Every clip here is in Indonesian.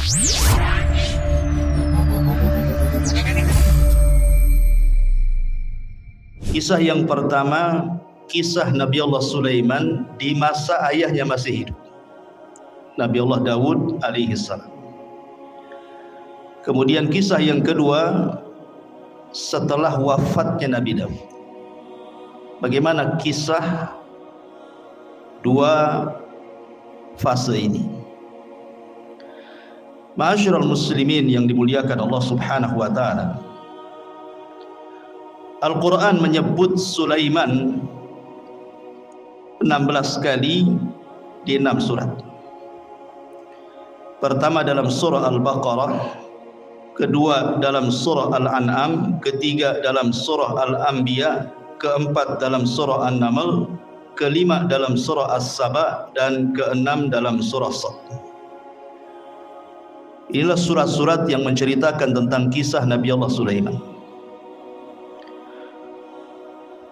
Kisah yang pertama, kisah Nabi Allah Sulaiman di masa ayahnya masih hidup, Nabi Allah Daud alaihi salam. Kemudian kisah yang kedua, setelah wafatnya Nabi Daud. Bagaimana kisah dua fase ini? Ma'asyiral muslimin yang dimuliakan Allah Subhanahu wa taala. Al-Quran menyebut Sulaiman 16 kali di 6 surat. Pertama dalam surah Al-Baqarah, kedua dalam surah Al-An'am, ketiga dalam surah Al-Anbiya, keempat dalam surah An-Naml, kelima dalam surah As-Saba, dan keenam dalam surah Sad. Inilah surat-surat yang menceritakan tentang kisah Nabi Allah Sulaiman.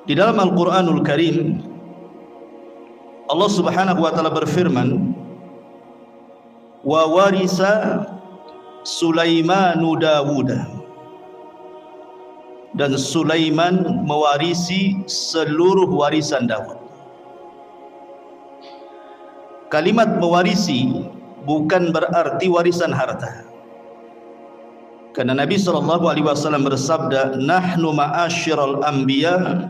Di dalam Al-Quranul Karim, Allah Subhanahu wa taala berfirman, wa warisa Sulaimanu Dawuda, dan Sulaiman mewarisi seluruh warisan Daud. Kalimat mewarisi bukan berarti warisan harta, karena Nabi SAW bersabda, nahnu ma'asyiral anbiya,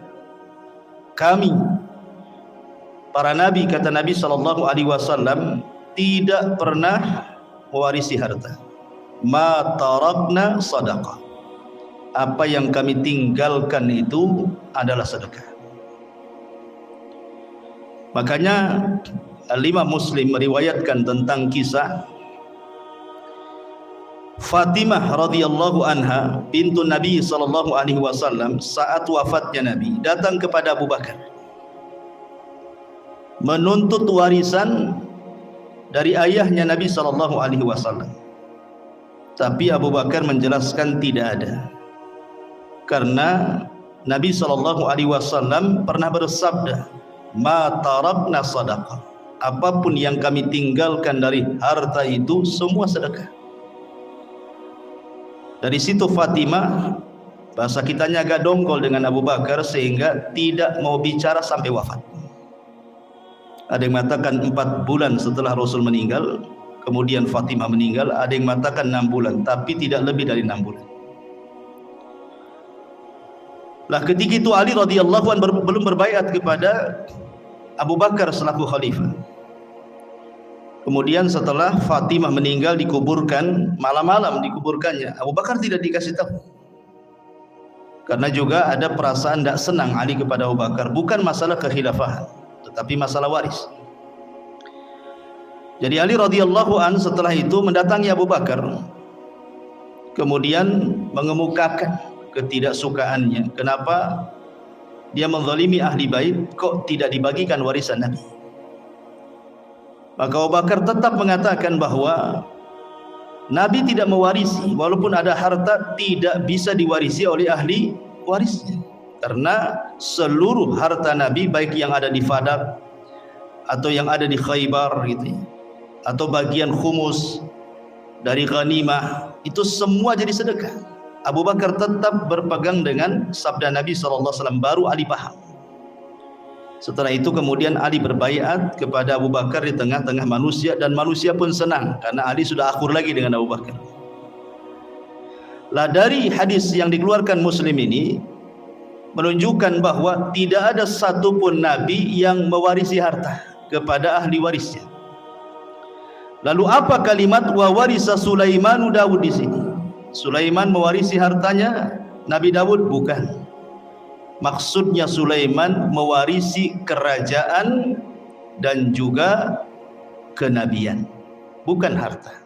kami para nabi, kata Nabi SAW, tidak pernah mewarisi harta. Ma tarakna sadaqah, apa yang kami tinggalkan itu adalah sedekah. Makanya Al-Imam Muslim meriwayatkan tentang kisah Fatimah radhiyallahu anha bintu Nabi SAW saat wafatnya Nabi datang kepada Abu Bakar menuntut warisan dari ayahnya Nabi SAW. Tapi Abu Bakar menjelaskan tidak ada, karena Nabi SAW pernah bersabda, ma tarakna sadaqah, apapun yang kami tinggalkan dari harta itu semua sedekah. Dari situ Fatimah, bahasa kitanya agak dongkol dengan Abu Bakar sehingga tidak mau bicara sampai wafat. Ada yang mengatakan 4 bulan setelah Rasul meninggal, kemudian Fatimah meninggal. Ada yang mengatakan 6 bulan, tapi tidak lebih dari 6 bulan. Lah ketika itu Ali radhiyallahu anhu belum berbaiat kepada Abu Bakar selaku khalifah. Kemudian setelah Fatimah meninggal dikuburkan, malam-malam dikuburkannya, Abu Bakar tidak dikasih tahu. Karena juga ada perasaan tidak senang Ali kepada Abu Bakar, bukan masalah kekhilafahan, tetapi masalah waris. Jadi Ali radhiyallahu an setelah itu mendatangi Abu Bakar, kemudian mengemukakan ketidaksukaannya. Kenapa dia menzalimi ahli bait, kok tidak dibagikan warisan Nabi? Maka Abu Bakar tetap mengatakan bahwa Nabi tidak mewarisi, walaupun ada harta tidak bisa diwarisi oleh ahli warisnya, karena seluruh harta Nabi, baik yang ada di Fadak atau yang ada di Khaybar gitu ya, atau bagian khumus dari ghanimah, itu semua jadi sedekah. Abu Bakar tetap berpegang dengan sabda Nabi SAW, baru Ali paham. Setelah itu kemudian Ali berbaiat kepada Abu Bakar di tengah-tengah manusia, dan manusia pun senang karena Ali sudah akur lagi dengan Abu Bakar. Lah dari hadis yang dikeluarkan Muslim ini menunjukkan bahwa tidak ada satupun Nabi yang mewarisi harta kepada ahli warisnya. Lalu apa kalimat wa warisa Sulaimanu Daud di sini? Sulaiman mewarisi hartanya Nabi Daud? Bukan. Maksudnya Sulaiman mewarisi kerajaan dan juga kenabian, bukan harta.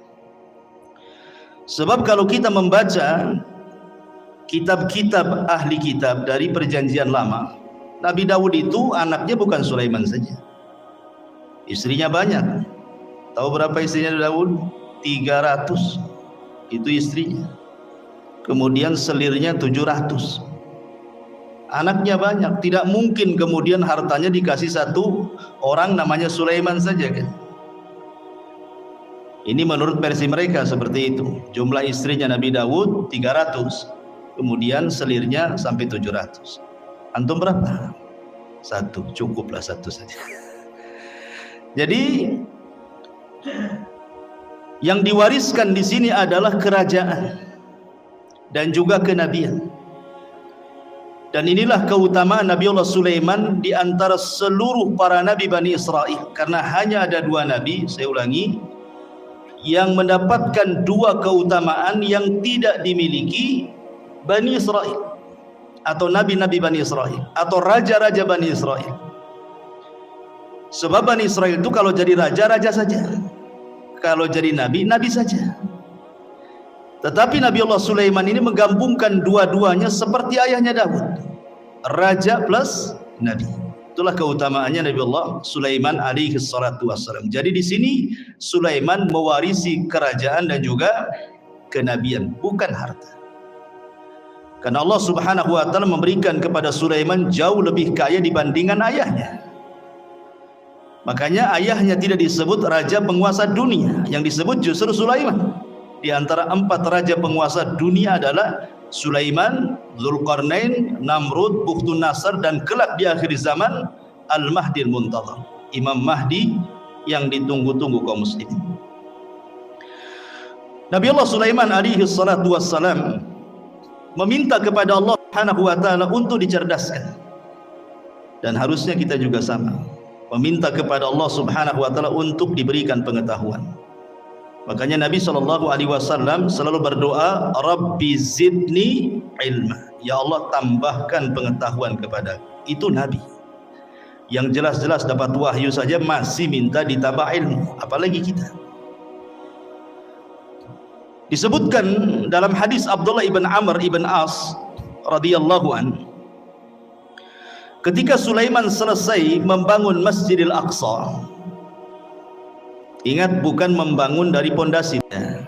Sebab kalau kita membaca kitab-kitab ahli kitab dari perjanjian lama, Nabi Daud itu anaknya bukan Sulaiman saja, istrinya banyak. Tahu berapa istrinya Daud? 300 itu istrinya. Kemudian selirnya 700. Anaknya banyak, tidak mungkin kemudian hartanya dikasih satu orang namanya Sulaiman saja kan. Ini menurut versi mereka seperti itu. Jumlah istrinya Nabi Daud 300, kemudian selirnya sampai 700. Antum berapa? 1, cukuplah 1 saja. Jadi yang diwariskan di sini adalah kerajaan dan juga kenabian. Dan inilah keutamaan Nabi Allah Sulaiman di antara seluruh para nabi Bani Israel. Karena hanya ada 2 nabi, saya ulangi, yang mendapatkan 2 keutamaan yang tidak dimiliki Bani Israel, atau nabi-nabi Bani Israel, atau raja-raja Bani Israel. Sebab Bani Israel itu kalau jadi raja, raja saja, kalau jadi nabi, nabi saja. Tetapi Nabi Allah Sulaiman ini menggabungkan dua-duanya seperti ayahnya Daud, raja plus nabi. Itulah keutamaannya Nabi Allah Sulaiman alaihi salatu wassalam. Jadi di sini Sulaiman mewarisi kerajaan dan juga kenabian, bukan harta. Karena Allah Subhanahu wa taala memberikan kepada Sulaiman jauh lebih kaya dibandingkan ayahnya. Makanya ayahnya tidak disebut raja penguasa dunia, yang disebut justru Sulaiman. Di antara 4 raja penguasa dunia adalah Sulaiman, Zulkarnain, Namrud, Bukhtun Nasr, dan kelak di akhir zaman Al-Mahdi Al-Muntadhar, Imam Mahdi yang ditunggu-tunggu kaum muslimin. Nabi Allah Sulaiman alaihi salatu wassalam meminta kepada Allah Subhanahu wa taala untuk dicerdaskan. Dan harusnya kita juga sama, meminta kepada Allah Subhanahu wa taala untuk diberikan pengetahuan. Makanya Nabi SAW selalu berdoa, Rabbi zidni ilma, ya Allah tambahkan pengetahuan kepada. Itu Nabi yang jelas-jelas dapat wahyu saja masih minta ditambah ilmu, apalagi kita. Disebutkan dalam hadis Abdullah ibn Amr ibn As radhiyallahu an, ketika Sulaiman selesai membangun Masjidil Aqsa. Ingat, bukan membangun dari pondasinya,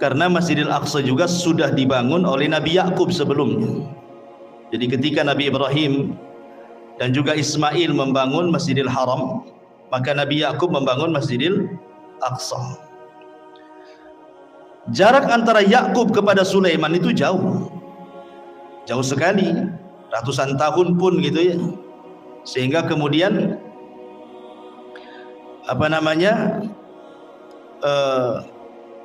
karena Masjidil Aqsa juga sudah dibangun oleh Nabi Yakub sebelumnya. Jadi ketika Nabi Ibrahim dan juga Ismail membangun Masjidil Haram, maka Nabi Yakub membangun Masjidil Aqsa. Jarak antara Yakub kepada Sulaiman itu jauh sekali, ratusan tahun pun gitu ya. Sehingga kemudian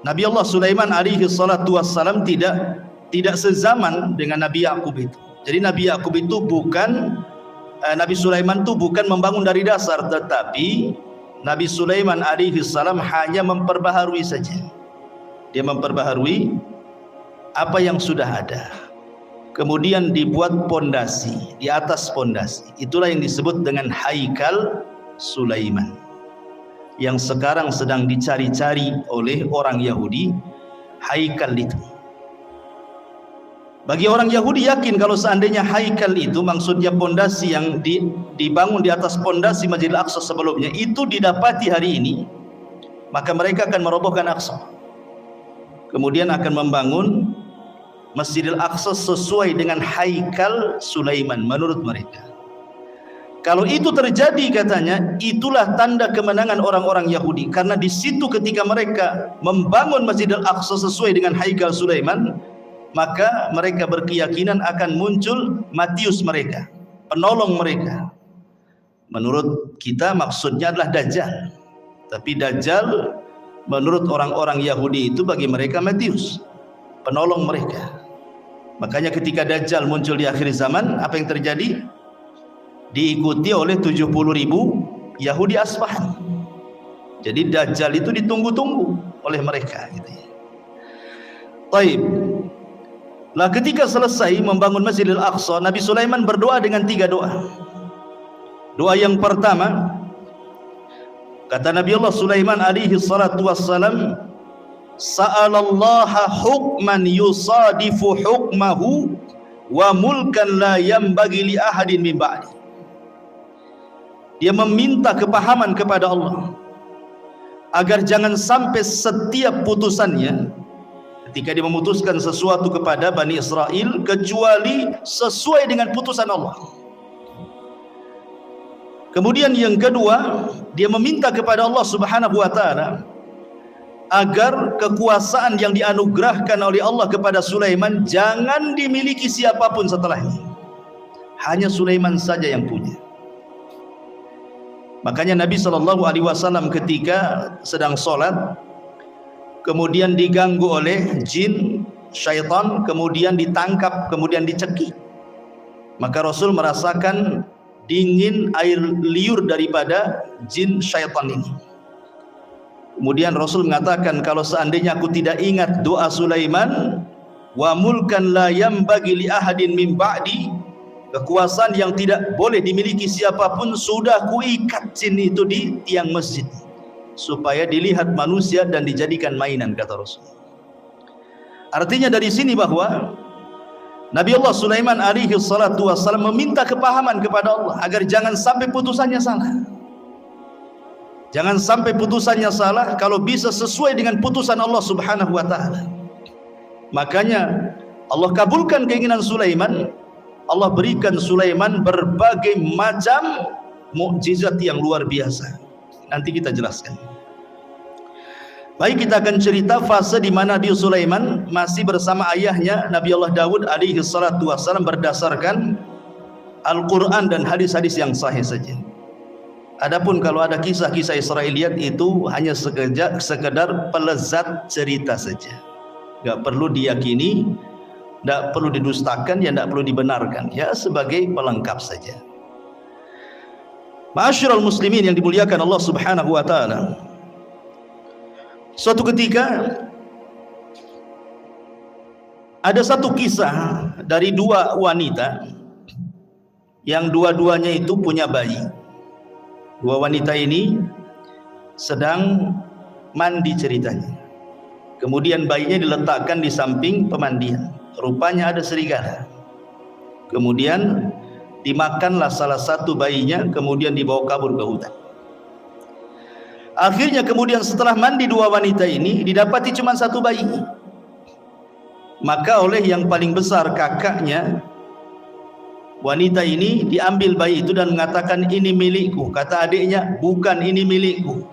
Nabi Allah Sulaiman alaihi salatu wassalam tidak sezaman dengan Nabi Yakub itu. Jadi Nabi Yakub itu bukan Nabi Sulaiman itu bukan membangun dari dasar, tetapi Nabi Sulaiman alaihi salam hanya memperbaharui saja. Dia memperbaharui apa yang sudah ada. Kemudian dibuat pondasi, di atas pondasi. Itulah yang disebut dengan Haikal Sulaiman, yang sekarang sedang dicari-cari oleh orang Yahudi. Haikal itu, bagi orang Yahudi yakin kalau seandainya haikal itu maksudnya pondasi yang dibangun di atas pondasi Masjidil Aqsa sebelumnya itu didapati hari ini, maka mereka akan merobohkan Aqsa, kemudian akan membangun Masjidil Aqsa sesuai dengan haikal Sulaiman menurut mereka. Kalau itu terjadi, katanya, itulah tanda kemenangan orang-orang Yahudi. Karena di situ ketika mereka membangun Masjidil Aqsa sesuai dengan haikal Sulaiman, maka mereka berkeyakinan akan muncul Matius mereka, penolong mereka. Menurut kita maksudnya adalah Dajjal. Tapi Dajjal menurut orang-orang Yahudi itu bagi mereka Matius, penolong mereka. Makanya ketika Dajjal muncul di akhir zaman, apa yang terjadi? Diikuti oleh 70.000 Yahudi Asfahan. Jadi Dajjal itu ditunggu-tunggu oleh mereka gitu ya. Taib. Lah ketika selesai membangun Masjidil Aqsa, Nabi Sulaiman berdoa dengan 3 doa. Doa yang pertama, kata Nabi Allah Sulaiman alaihi salatu wassalam, sa'alallaha hukman yusadifu hukmahu wa mulkan la yanbaghi li ahadin min ba'di. Dia meminta kepahaman kepada Allah agar jangan sampai setiap putusannya ketika dia memutuskan sesuatu kepada Bani Israel kecuali sesuai dengan putusan Allah. Kemudian yang kedua, dia meminta kepada Allah Subhanahu wa taala agar kekuasaan yang dianugerahkan oleh Allah kepada Sulaiman jangan dimiliki siapapun setelahnya. Hanya Sulaiman saja yang punya. Makanya Nabi SAW ketika sedang sholat, kemudian diganggu oleh jin, syaitan, kemudian ditangkap, kemudian dicekik. Maka Rasul merasakan dingin air liur daripada jin syaitan ini. Kemudian Rasul mengatakan, kalau seandainya aku tidak ingat doa Sulaiman, wa mulkan la yambagi li ahadin min ba'di, kekuasaan yang tidak boleh dimiliki siapapun, sudah kuikat jin itu di tiang masjid supaya dilihat manusia dan dijadikan mainan, kata Rasul. Artinya dari sini bahwa Nabi Allah Sulaiman alaihi salatu wassalam meminta kepahaman kepada Allah agar jangan sampai putusannya salah. Jangan sampai putusannya salah, kalau bisa sesuai dengan putusan Allah Subhanahu wa taala. Makanya Allah kabulkan keinginan Sulaiman. Allah berikan Sulaiman berbagai macam mukjizat yang luar biasa. Nanti kita jelaskan. Baik, kita akan cerita fase di mana Nabi Sulaiman masih bersama ayahnya Nabi Allah Daud alaihi salatu wassalam berdasarkan Al-Quran dan hadis-hadis yang sahih saja. Adapun kalau ada kisah-kisah Israiliyat itu hanya sekedar pelezat cerita saja. Gak perlu diyakini, tidak perlu didustakan, ya tidak perlu dibenarkan, ya sebagai pelengkap saja. Ma'asyiral muslimin yang dimuliakan Allah Subhanahu wa taala. Suatu ketika ada satu kisah dari dua wanita yang dua-duanya itu punya bayi. Dua wanita ini sedang mandi ceritanya. Kemudian bayinya diletakkan di samping pemandian. Rupanya ada serigala. Kemudian dimakanlah salah satu bayinya, kemudian dibawa kabur ke hutan. Akhirnya kemudian setelah mandi dua wanita ini, didapati cuma satu bayi. Maka oleh yang paling besar, kakaknya wanita ini, diambil bayi itu dan mengatakan, ini milikku. Kata adiknya, bukan, ini milikku.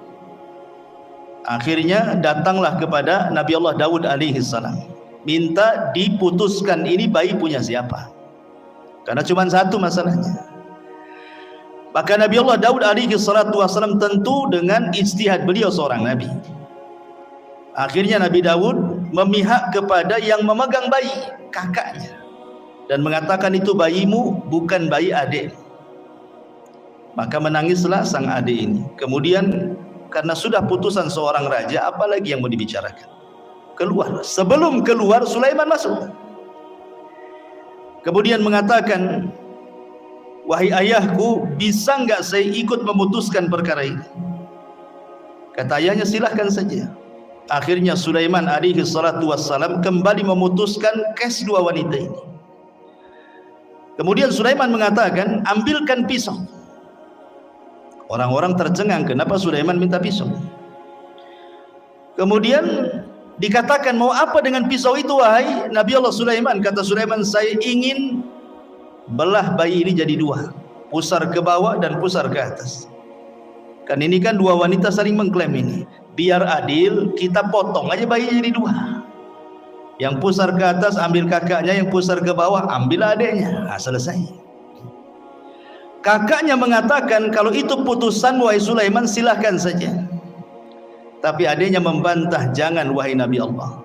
Akhirnya datanglah kepada Nabi Allah Daud alaihi salam, minta diputuskan ini bayi punya siapa, karena cuma satu masalahnya. Maka Nabi Allah Daud alaihi salatu wasallam tentu dengan ijtihad beliau seorang nabi. Akhirnya Nabi Daud memihak kepada yang memegang bayi, kakaknya, dan mengatakan itu bayimu, bukan bayi adik. Maka menangislah sang adik ini. Kemudian karena sudah putusan seorang raja, apalagi yang mau dibicarakan, keluar. Sebelum keluar, Sulaiman masuk. Kemudian mengatakan, wahai ayahku, bisa enggak saya ikut memutuskan perkara ini? Kata ayahnya, silahkan saja. Akhirnya Sulaiman alaihi salatu wassalam kembali memutuskan kes dua wanita ini. Kemudian Sulaiman mengatakan, ambilkan pisau. Orang-orang tercengang, kenapa Sulaiman minta pisau? Kemudian dikatakan, mau apa dengan pisau itu wahai Nabi Allah Sulaiman? Kata Sulaiman, saya ingin belah bayi ini jadi dua, pusar ke bawah dan pusar ke atas. Kan ini kan dua wanita saling mengklaim ini. Biar adil, kita potong aja bayinya jadi dua. Yang pusar ke atas ambil kakaknya, yang pusar ke bawah ambil adiknya. Nah, selesai. Kakaknya mengatakan, kalau itu putusan wahai Sulaiman, silahkan saja. Tapi adiknya membantah, jangan wahai Nabi Allah.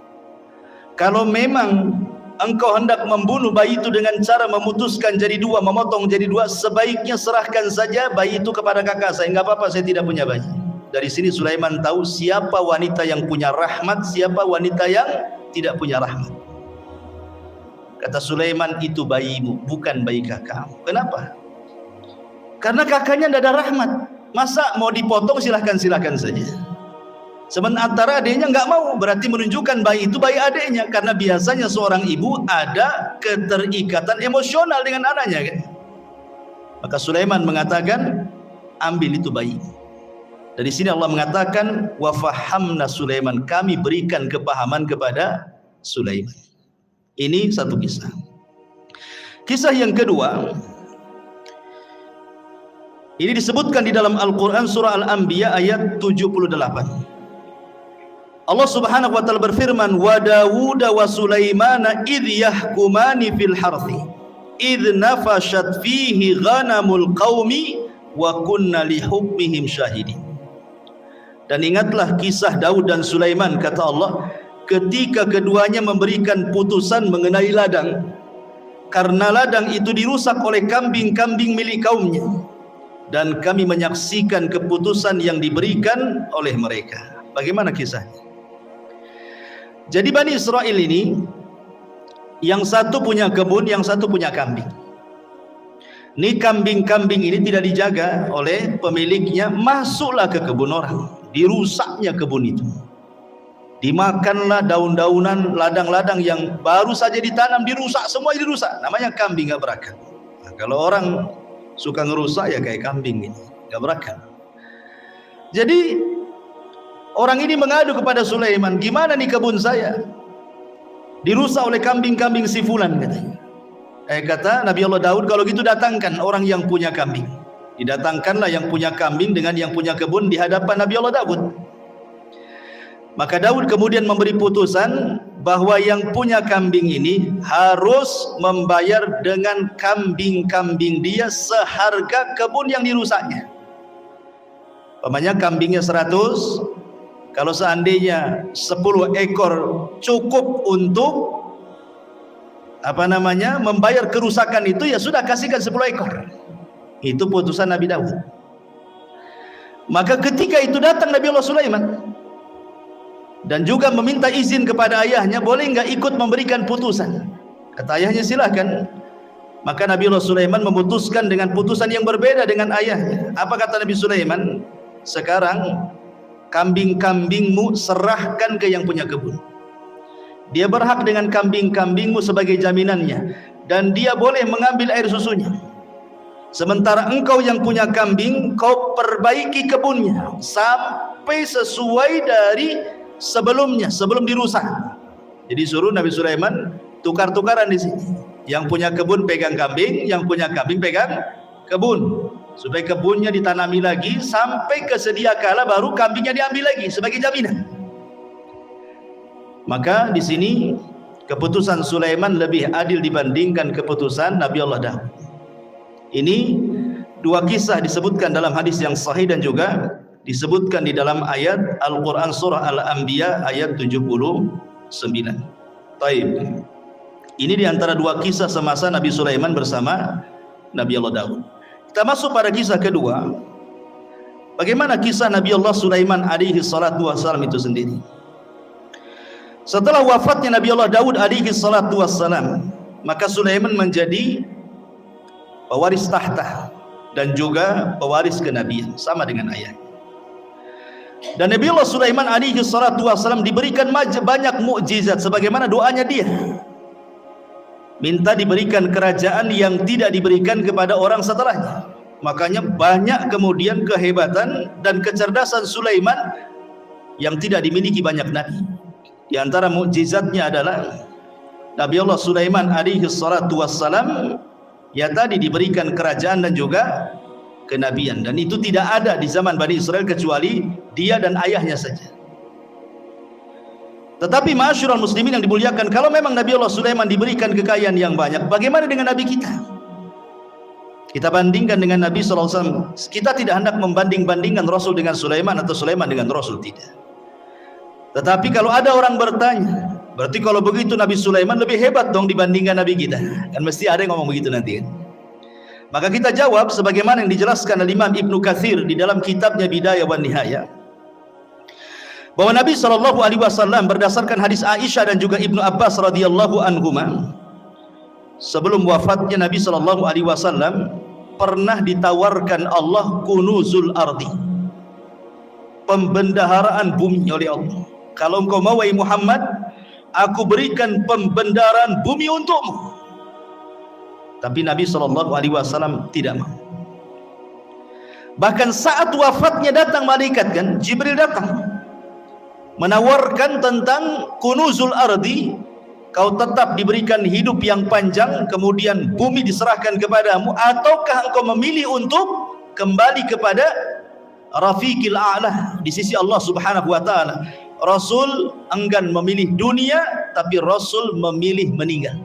Kalau memang engkau hendak membunuh bayi itu dengan cara memutuskan jadi dua, memotong jadi dua, sebaiknya serahkan saja bayi itu kepada kakak saya. Enggak apa-apa, saya tidak punya bayi. Dari sini Sulaiman tahu siapa wanita yang punya rahmat, siapa wanita yang tidak punya rahmat. Kata Sulaiman, itu bayimu, bukan bayi kakakmu. Kenapa? Karena kakaknya tidak ada rahmat. Masa mau dipotong, silahkan saja. Sementara adiknya nggak mau, berarti menunjukkan bayi itu bayi adiknya. Karena biasanya seorang ibu ada keterikatan emosional dengan anaknya, kan? Maka Sulaiman mengatakan, ambil itu bayi. Dari sini Allah mengatakan, wa fahamna Sulaiman, kami berikan kepahaman kepada Sulaiman. Ini satu kisah. Kisah yang kedua, ini disebutkan di dalam Al-Quran surah Al-Anbiya ayat 78. Allah Subhanahu wa taala berfirman, wa Dawud wa Sulaimana idh yahkumani fil harthi idh nafashat fihi ghanamul qaumi wa kunna li hukmihim syahidin. Dan ingatlah kisah Daud dan Sulaiman, kata Allah, ketika keduanya memberikan putusan mengenai ladang, karena ladang itu dirusak oleh kambing-kambing milik kaumnya, dan kami menyaksikan keputusan yang diberikan oleh mereka. Bagaimana kisahnya? Jadi Bani Israel ini, yang satu punya kebun, yang satu punya kambing. Ini kambing-kambing ini tidak dijaga oleh pemiliknya, masuklah ke kebun orang, dirusaknya kebun itu. Dimakanlah daun-daunan, ladang-ladang yang baru saja ditanam, dirusak, semua dirusak. Namanya kambing gak berakal. Nah, kalau orang suka ngerusak ya kayak kambing ini, gak berakal. Jadi orang ini mengadu kepada Sulaiman, gimana nih kebun saya dirusak oleh kambing-kambing si fulan, katanya. Kata Nabi Allah Daud, kalau gitu datangkan orang yang punya kambing. Didatangkanlah yang punya kambing dengan yang punya kebun di hadapan Nabi Allah Daud. Maka Daud kemudian memberi putusan bahwa yang punya kambing ini harus membayar dengan kambing-kambing dia seharga kebun yang dirusaknya. Umpamanya kambingnya 100, kalau seandainya 10 ekor cukup untuk membayar kerusakan itu, ya sudah, kasihkan 10 ekor. Itu putusan Nabi Daud. Maka ketika itu datang Nabi Allah Sulaiman dan juga meminta izin kepada ayahnya, boleh enggak ikut memberikan putusan? Kata ayahnya, silahkan. Maka Nabi Allah Sulaiman memutuskan dengan putusan yang berbeda dengan ayahnya. Apa kata Nabi Sulaiman? Sekarang kambing-kambingmu serahkan ke yang punya kebun. Dia berhak dengan kambing-kambingmu sebagai jaminannya, dan dia boleh mengambil air susunya. Sementara engkau yang punya kambing, kau perbaiki kebunnya sampai sesuai dari sebelumnya, sebelum dirusak. Jadi suruh Nabi Sulaiman tukar-tukaran di sini. Yang punya kebun pegang kambing, yang punya kambing pegang kebun, supaya kebunnya ditanami lagi sampai kesedia kala baru kambingnya diambil lagi sebagai jaminan. Maka di sini keputusan Sulaiman lebih adil dibandingkan keputusan Nabi Allah Daud. Ini dua kisah disebutkan dalam hadis yang sahih dan juga disebutkan di dalam ayat Al-Quran surah Al-Anbiya ayat 79. Taib. Ini diantara dua kisah semasa Nabi Sulaiman bersama Nabi Allah Daud. Kita masuk pada kisah kedua. Bagaimana kisah Nabi Allah Sulaiman alaihi salatu wassalam itu sendiri. Setelah wafatnya Nabi Allah Daud alaihi salatu wassalam, maka Sulaiman menjadi pewaris tahta dan juga pewaris kenabian sama dengan ayahnya. Dan Nabi Allah Sulaiman alaihi salatu wassalam diberikan banyak mukjizat sebagaimana doanya dia. Minta diberikan kerajaan yang tidak diberikan kepada orang setelahnya. Makanya banyak kemudian kehebatan dan kecerdasan Sulaiman yang tidak dimiliki banyak nabi. Di antara mukjizatnya adalah Nabi Allah Sulaiman alaihi salatu wassalam ya tadi diberikan kerajaan dan juga kenabian, dan itu tidak ada di zaman Bani Israel kecuali dia dan ayahnya saja. Tetapi ma'asyiral muslimin yang dimuliakan, kalau memang Nabi Allah Sulaiman diberikan kekayaan yang banyak, bagaimana dengan Nabi kita? Kita bandingkan dengan Nabi SAW. Kita tidak hendak membanding-bandingkan Rasul dengan Sulaiman atau Sulaiman dengan Rasul, tidak. Tetapi kalau ada orang bertanya, berarti kalau begitu Nabi Sulaiman lebih hebat dong dibandingkan Nabi kita. Kan mesti ada yang ngomong begitu nanti kan? Maka kita jawab sebagaimana yang dijelaskan oleh Imam Ibnu Katsir di dalam kitabnya Bidayah wan Nihayah, bahwa Nabi SAW berdasarkan hadis Aisyah dan juga Ibnu Abbas radhiyallahu anhuma, sebelum wafatnya Nabi SAW pernah ditawarkan Allah kunuzul ardi, pembendaharaan bumi oleh Allah. Kalau engkau mau wahai Muhammad, aku berikan pembendaharaan bumi untukmu. Tapi Nabi SAW tidak mau. Bahkan saat wafatnya datang malaikat, kan Jibril datang menawarkan tentang kunuzul ardi, kau tetap diberikan hidup yang panjang kemudian bumi diserahkan kepadamu, ataukah engkau memilih untuk kembali kepada Rafiqil A'la di sisi Allah Subhanahu wa taala, Rasul enggan memilih dunia, tapi Rasul memilih meninggal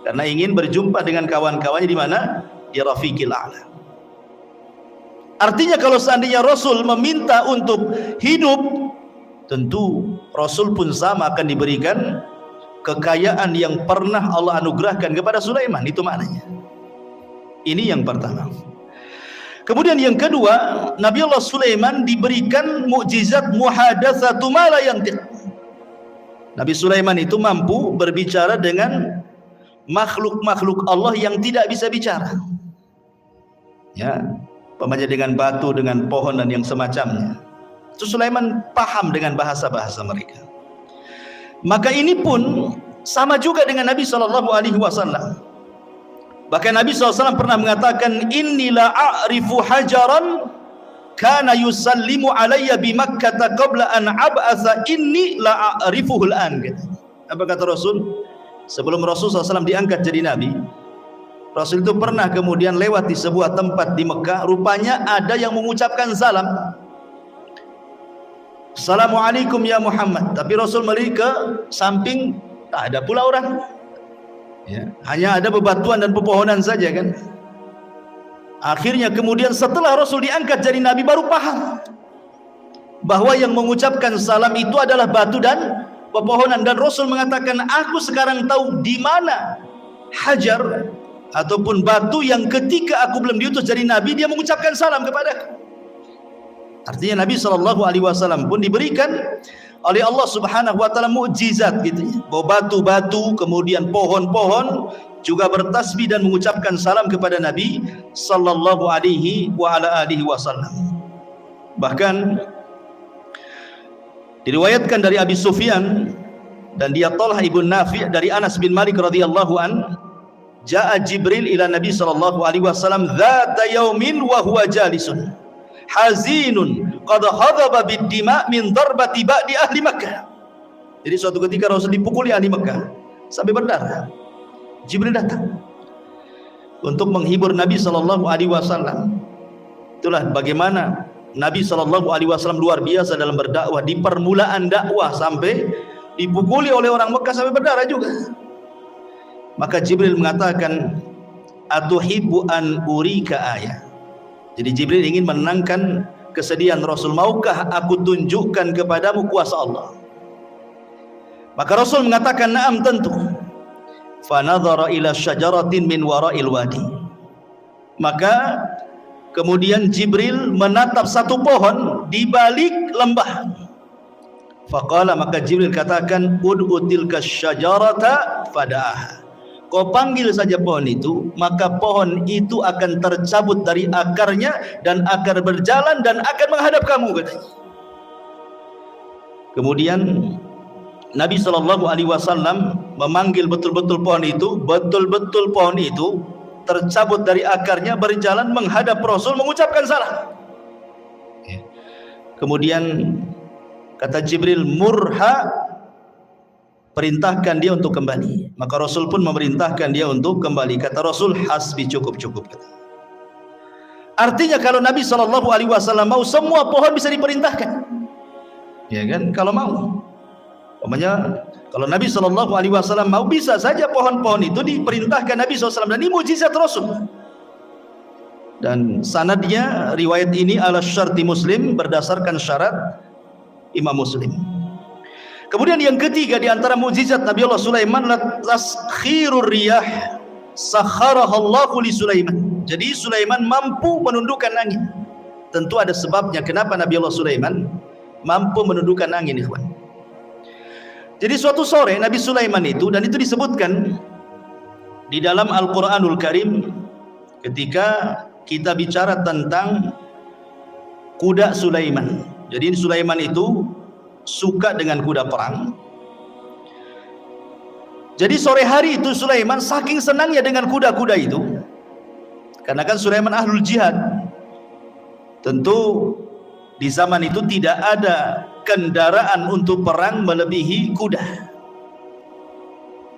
karena ingin berjumpa dengan kawan-kawannya di mana? Di Rafiqil A'la. Artinya kalau seandainya Rasul meminta untuk hidup, tentu Rasul pun sama akan diberikan kekayaan yang pernah Allah anugerahkan kepada Sulaiman. Itu maknanya. Ini yang pertama. Kemudian yang kedua, Nabi Allah Sulaiman diberikan mukjizat muhadatsatu ma la yantiq. Nabi Sulaiman itu mampu berbicara dengan makhluk-makhluk Allah yang tidak bisa bicara. Ya, umpamanya dengan batu, dengan pohon dan yang semacamnya. Itu Sulaiman paham dengan bahasa-bahasa mereka. Maka ini pun sama juga dengan Nabi SAW. Bahkan Nabi SAW pernah mengatakan, inni la a'rifu hajaran kana yusallimu alayya bi Makkah qabla an ab'atha inni la a'rifuhu al-an. Apa kata Rasul? Sebelum Rasul SAW diangkat jadi Nabi, Rasul itu pernah kemudian lewat di sebuah tempat di Mekah. Rupanya ada yang mengucapkan salam, Assalamualaikum ya Muhammad. Tapi Rasul melihat ke samping, tak ada pula orang. Ya, hanya ada bebatuan dan pepohonan saja kan. Akhirnya kemudian setelah Rasul diangkat jadi Nabi, baru paham bahwa yang mengucapkan salam itu adalah batu dan pepohonan. Dan Rasul mengatakan, aku sekarang tahu di mana hajar ataupun batu yang ketika aku belum diutus jadi Nabi dia mengucapkan salam kepadaku. Artinya Nabi SAW pun diberikan oleh Allah Subhanahu wa taala mukjizat gitu ya. Bahwa batu-batu kemudian pohon-pohon juga bertasbih dan mengucapkan salam kepada Nabi sallallahu alaihi wasallam. Bahkan diriwayatkan dari Abi Sufyan dan dia Talha ibn Nafi' dari Anas bin Malik radhiyallahu an, jaa Jibril ila Nabi sallallahu alaihi wasallam dzata yaumin wa huwa jalisun hazinun qad hadaba bid-dima min darbati ba'di ahli Makkah. Jadi suatu ketika Rasul dipukuli ahli Makkah sampai berdarah. Jibril datang untuk menghibur Nabi sallallahu alaihi wasallam. Itulah bagaimana Nabi sallallahu alaihi wasallam luar biasa dalam berdakwah. Di permulaan dakwah sampai dipukuli oleh orang Makkah sampai berdarah juga. Maka Jibril mengatakan, atuhibbu an urika ayah. Jadi Jibril ingin menenangkan kesedihan Rasul. Maukah aku tunjukkan kepadamu kuasa Allah? Maka Rasul mengatakan, na'am, tentu. Fanadhara ila syajaratin min wara'il wadi. Maka kemudian Jibril menatap satu pohon di balik lembah. Faqala, maka Jibril katakan, ud'u tilka syajarata fada'aha. Kau panggil saja pohon itu, maka pohon itu akan tercabut dari akarnya dan akan berjalan dan akan menghadap kamu, katanya. Kemudian Nabi SAW memanggil betul-betul pohon itu, betul-betul pohon itu tercabut dari akarnya, berjalan menghadap Rasul, mengucapkan salam. Kemudian kata Jibril, murha, perintahkan dia untuk kembali. Maka Rasul pun memerintahkan dia untuk kembali. Kata Rasul, hasbi, cukup. Artinya kalau Nabi SAW mau, semua pohon bisa diperintahkan, ya kan? Kalau mau, umpamanya kalau Nabi SAW mau, bisa saja pohon-pohon itu diperintahkan Nabi SAW. Dan ini mujizat Rasul. Dan sanadnya riwayat ini ala syarti Muslim, berdasarkan syarat Imam Muslim. Kemudian yang ketiga di antara mukjizat Nabi Allah Sulaiman, taskhirur riyah sakharahallahu li Sulaiman. Jadi Sulaiman mampu menundukkan angin. Tentu ada sebabnya kenapa Nabi Allah Sulaiman mampu menundukkan angin, ikhwan. Jadi suatu sore Nabi Sulaiman itu, dan itu disebutkan di dalam Al-Qur'anul Karim ketika kita bicara tentang kuda Sulaiman. Jadi Sulaiman itu suka dengan kuda perang. Jadi sore hari itu Sulaiman saking senangnya dengan kuda-kuda itu, karena kan Sulaiman ahlul jihad. Tentu di zaman itu tidak ada kendaraan untuk perang melebihi kuda.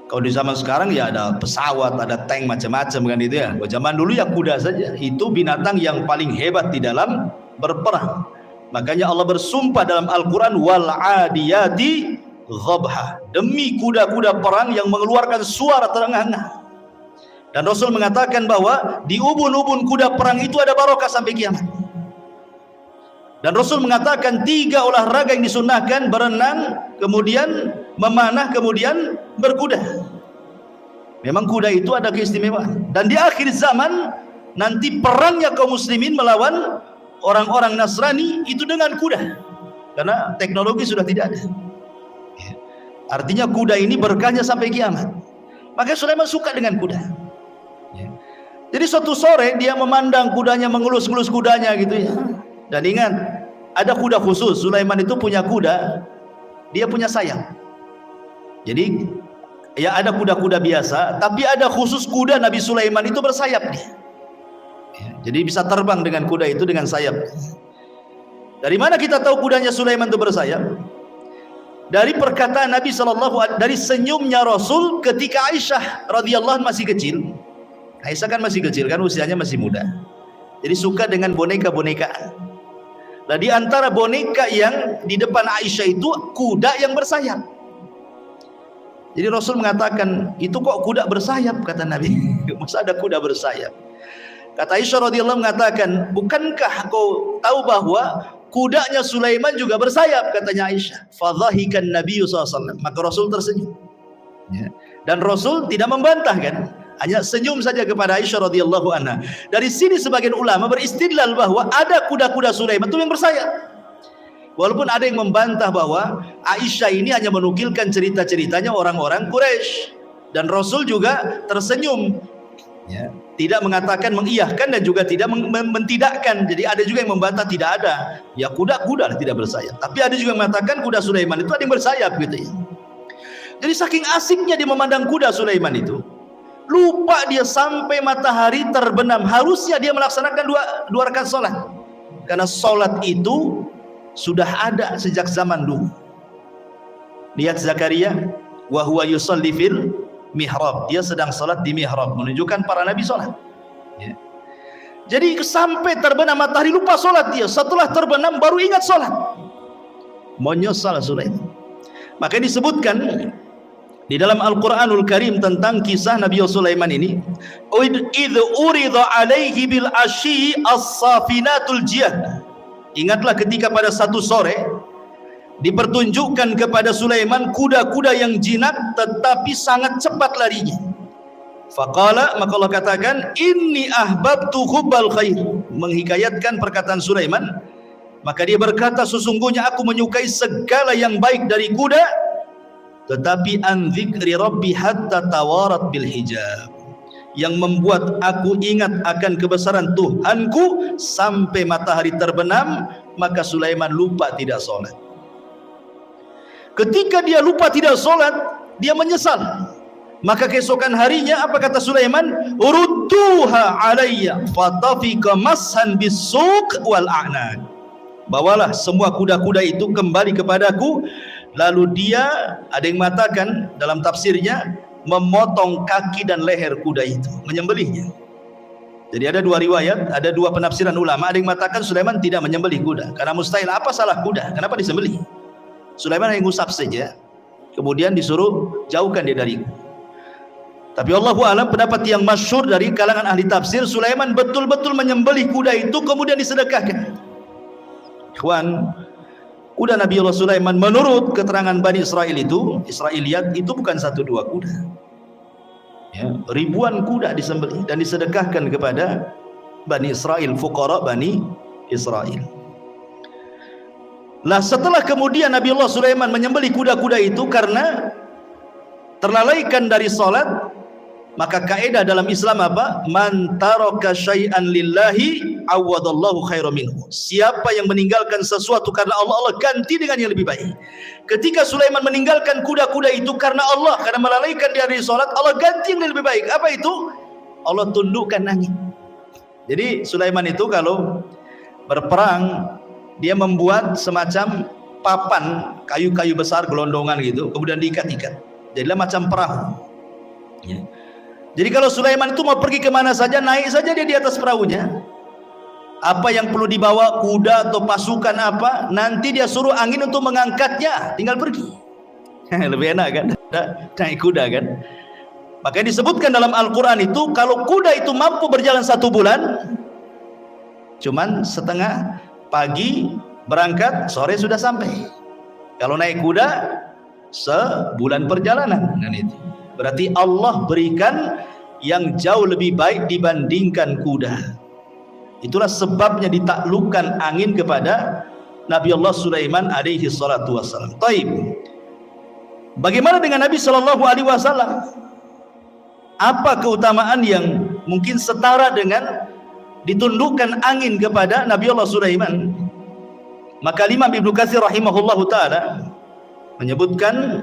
Kalau di zaman sekarang ya ada pesawat, ada tank, macam-macam kan itu ya. Kalau zaman dulu ya kuda saja. Itu binatang yang paling hebat di dalam berperang. Makanya Allah bersumpah dalam Al-Quran, wal adiyati ghabha, demi kuda-kuda perang yang mengeluarkan suara terengah-engah. Dan Rasul mengatakan bahwa di ubun-ubun kuda perang itu ada barokah sampai kiamat. Dan Rasul mengatakan 3 olahraga yang disunnahkan: berenang, kemudian memanah, kemudian berkuda. Memang kuda itu ada keistimewaan. Dan di akhir zaman nanti perangnya kaum muslimin melawan orang-orang Nasrani itu dengan kuda, karena teknologi sudah tidak ada. Artinya kuda ini berkahnya sampai kiamat. Makanya Sulaiman suka dengan kuda. Jadi suatu sore dia memandang kudanya, mengelus-elus kudanya gitu ya. Dan ingat, ada kuda khusus. Sulaiman itu punya kuda, dia punya sayap. Jadi ya ada kuda-kuda biasa, tapi ada khusus kuda Nabi Sulaiman itu bersayap dia. Jadi bisa terbang dengan kuda itu dengan sayap. Dari mana kita tahu kudanya Sulaiman itu bersayap? Dari perkataan Nabi SAW, dari senyumnya Rasul ketika Aisyah radhiyallahu anha masih kecil. Aisyah kan masih kecil kan, usianya masih muda. Jadi suka dengan boneka-bonekaan. Nah, di antara boneka yang di depan Aisyah itu kuda yang bersayap. Jadi Rasul mengatakan, itu kok kuda bersayap, kata Nabi. Masa ada kuda bersayap? Kata Aisyah radhiyallahu mengatakan, bukankah kau tahu bahwa kudanya Sulaiman juga bersayap, katanya Aisyah. Fadhahikan Nabi SAW. Maka Rasul tersenyum. Ya. Dan Rasul tidak membantah kan, hanya senyum saja kepada Aisyah radhiyallahu anha. Dari sini sebagian ulama beristidlal bahwa ada kuda-kuda Sulaiman itu yang bersayap. Walaupun ada yang membantah bahwa Aisyah ini hanya menukilkan cerita-ceritanya orang-orang Quraisy, dan Rasul juga tersenyum, ya, tidak mengatakan mengiyahkan dan juga tidak mentidakkan. Jadi ada juga yang membantah tidak ada, ya kuda-kuda tidak bersayap. Tapi ada juga yang mengatakan kuda Sulaiman itu ada yang bersayap gitu ya. Jadi saking asiknya dia memandang kuda Sulaiman itu, lupa dia sampai matahari terbenam. Harusnya dia melaksanakan dua rakaat salat, karena salat itu sudah ada sejak zaman dulu. Lihat Zakaria, wa huwa yusalli fil mihrab, dia sedang salat di mihrab, menunjukkan para nabi salat. Ya. Jadi sampai terbenam matahari lupa salat dia. Setelah terbenam baru ingat salat. Menyesal Sulaiman. Maka disebutkan di dalam Al-Quranul Karim tentang kisah Nabi Sulaiman ini, idh urida alaihi bil ashi as-safinatul jiyad. Ingatlah ketika pada satu sore dipertunjukkan kepada Sulaiman kuda-kuda yang jinak tetapi sangat cepat larinya. Faqala, maka Allah katakan, inni ahbabtu hubbal khair, menghikayatkan perkataan Sulaiman. Maka dia berkata, sesungguhnya aku menyukai segala yang baik dari kuda, tetapi an dzikri rabbi hatta tawarat bil hijab, yang membuat aku ingat akan kebesaran Tuhanku sampai matahari terbenam. Maka Sulaiman lupa tidak sholat. Ketika dia lupa tidak sholat, dia menyesal. Maka keesokan harinya apa kata Sulaiman? Urudduha alayya fatafika mashan bisuq wal a'naq. Bawalah semua kuda-kuda itu kembali kepadaku. Lalu dia, ada yang mengatakan dalam tafsirnya, memotong kaki dan leher kuda itu, menyembelihnya. Jadi ada dua riwayat, ada dua penafsiran ulama. Ada yang mengatakan Sulaiman tidak menyembelih kuda, karena mustahil, apa salah kuda, kenapa disembelih? Sulaiman hanya ngusap saja, kemudian disuruh jauhkan dia dariku. Tapi Allahu a'lam, pendapat yang masyhur dari kalangan ahli tafsir, Sulaiman betul-betul menyembelih kuda itu kemudian disedekahkan. Ikhwan, kuda Nabi Allah Sulaiman menurut keterangan Bani Israel itu, Israiliyat itu bukan satu dua kuda, ya, ribuan kuda disembelih dan disedekahkan kepada Bani Israel, fuqara Bani Israel. Lah setelah kemudian Nabi Allah Sulaiman menyembelih kuda-kuda itu karena terlalaikan dari salat, maka kaidah dalam Islam apa? Man taraka syai'an lillahi awadallahu khairan minhu. Siapa yang meninggalkan sesuatu karena Allah, Allah ganti dengan yang lebih baik. Ketika Sulaiman meninggalkan kuda-kuda itu karena Allah, karena melalaikan dia dari salat, Allah ganti yang lebih baik. Apa itu? Allah tundukkan angin. Jadi Sulaiman itu kalau berperang, dia membuat semacam papan kayu-kayu besar gelondongan gitu, kemudian diikat-ikat. Jadilah macam perahu. Ya. Jadi kalau Sulaiman itu mau pergi kemana saja, naik saja dia di atas perahunya. Apa yang perlu dibawa, kuda atau pasukan apa, nanti dia suruh angin untuk mengangkatnya, tinggal pergi. Lebih enak kan, naik kuda kan. Makanya disebutkan dalam Al-Quran itu, kalau kuda itu mampu berjalan 1 bulan, cuman setengah, pagi berangkat, sore sudah sampai. Kalau naik kuda, sebulan perjalanan. Itu berarti Allah berikan yang jauh lebih baik dibandingkan kuda. Itulah sebabnya ditaklukkan angin kepada Nabi Allah Sulaiman alaihi salatu wassalam. Taib. Bagaimana dengan Nabi sallallahu alaihi wasallam? Apa keutamaan yang mungkin setara dengan ditundukkan angin kepada Nabi Allah Sulaiman? Maka Imam Ibnu Katsir rahimahullahu taala menyebutkan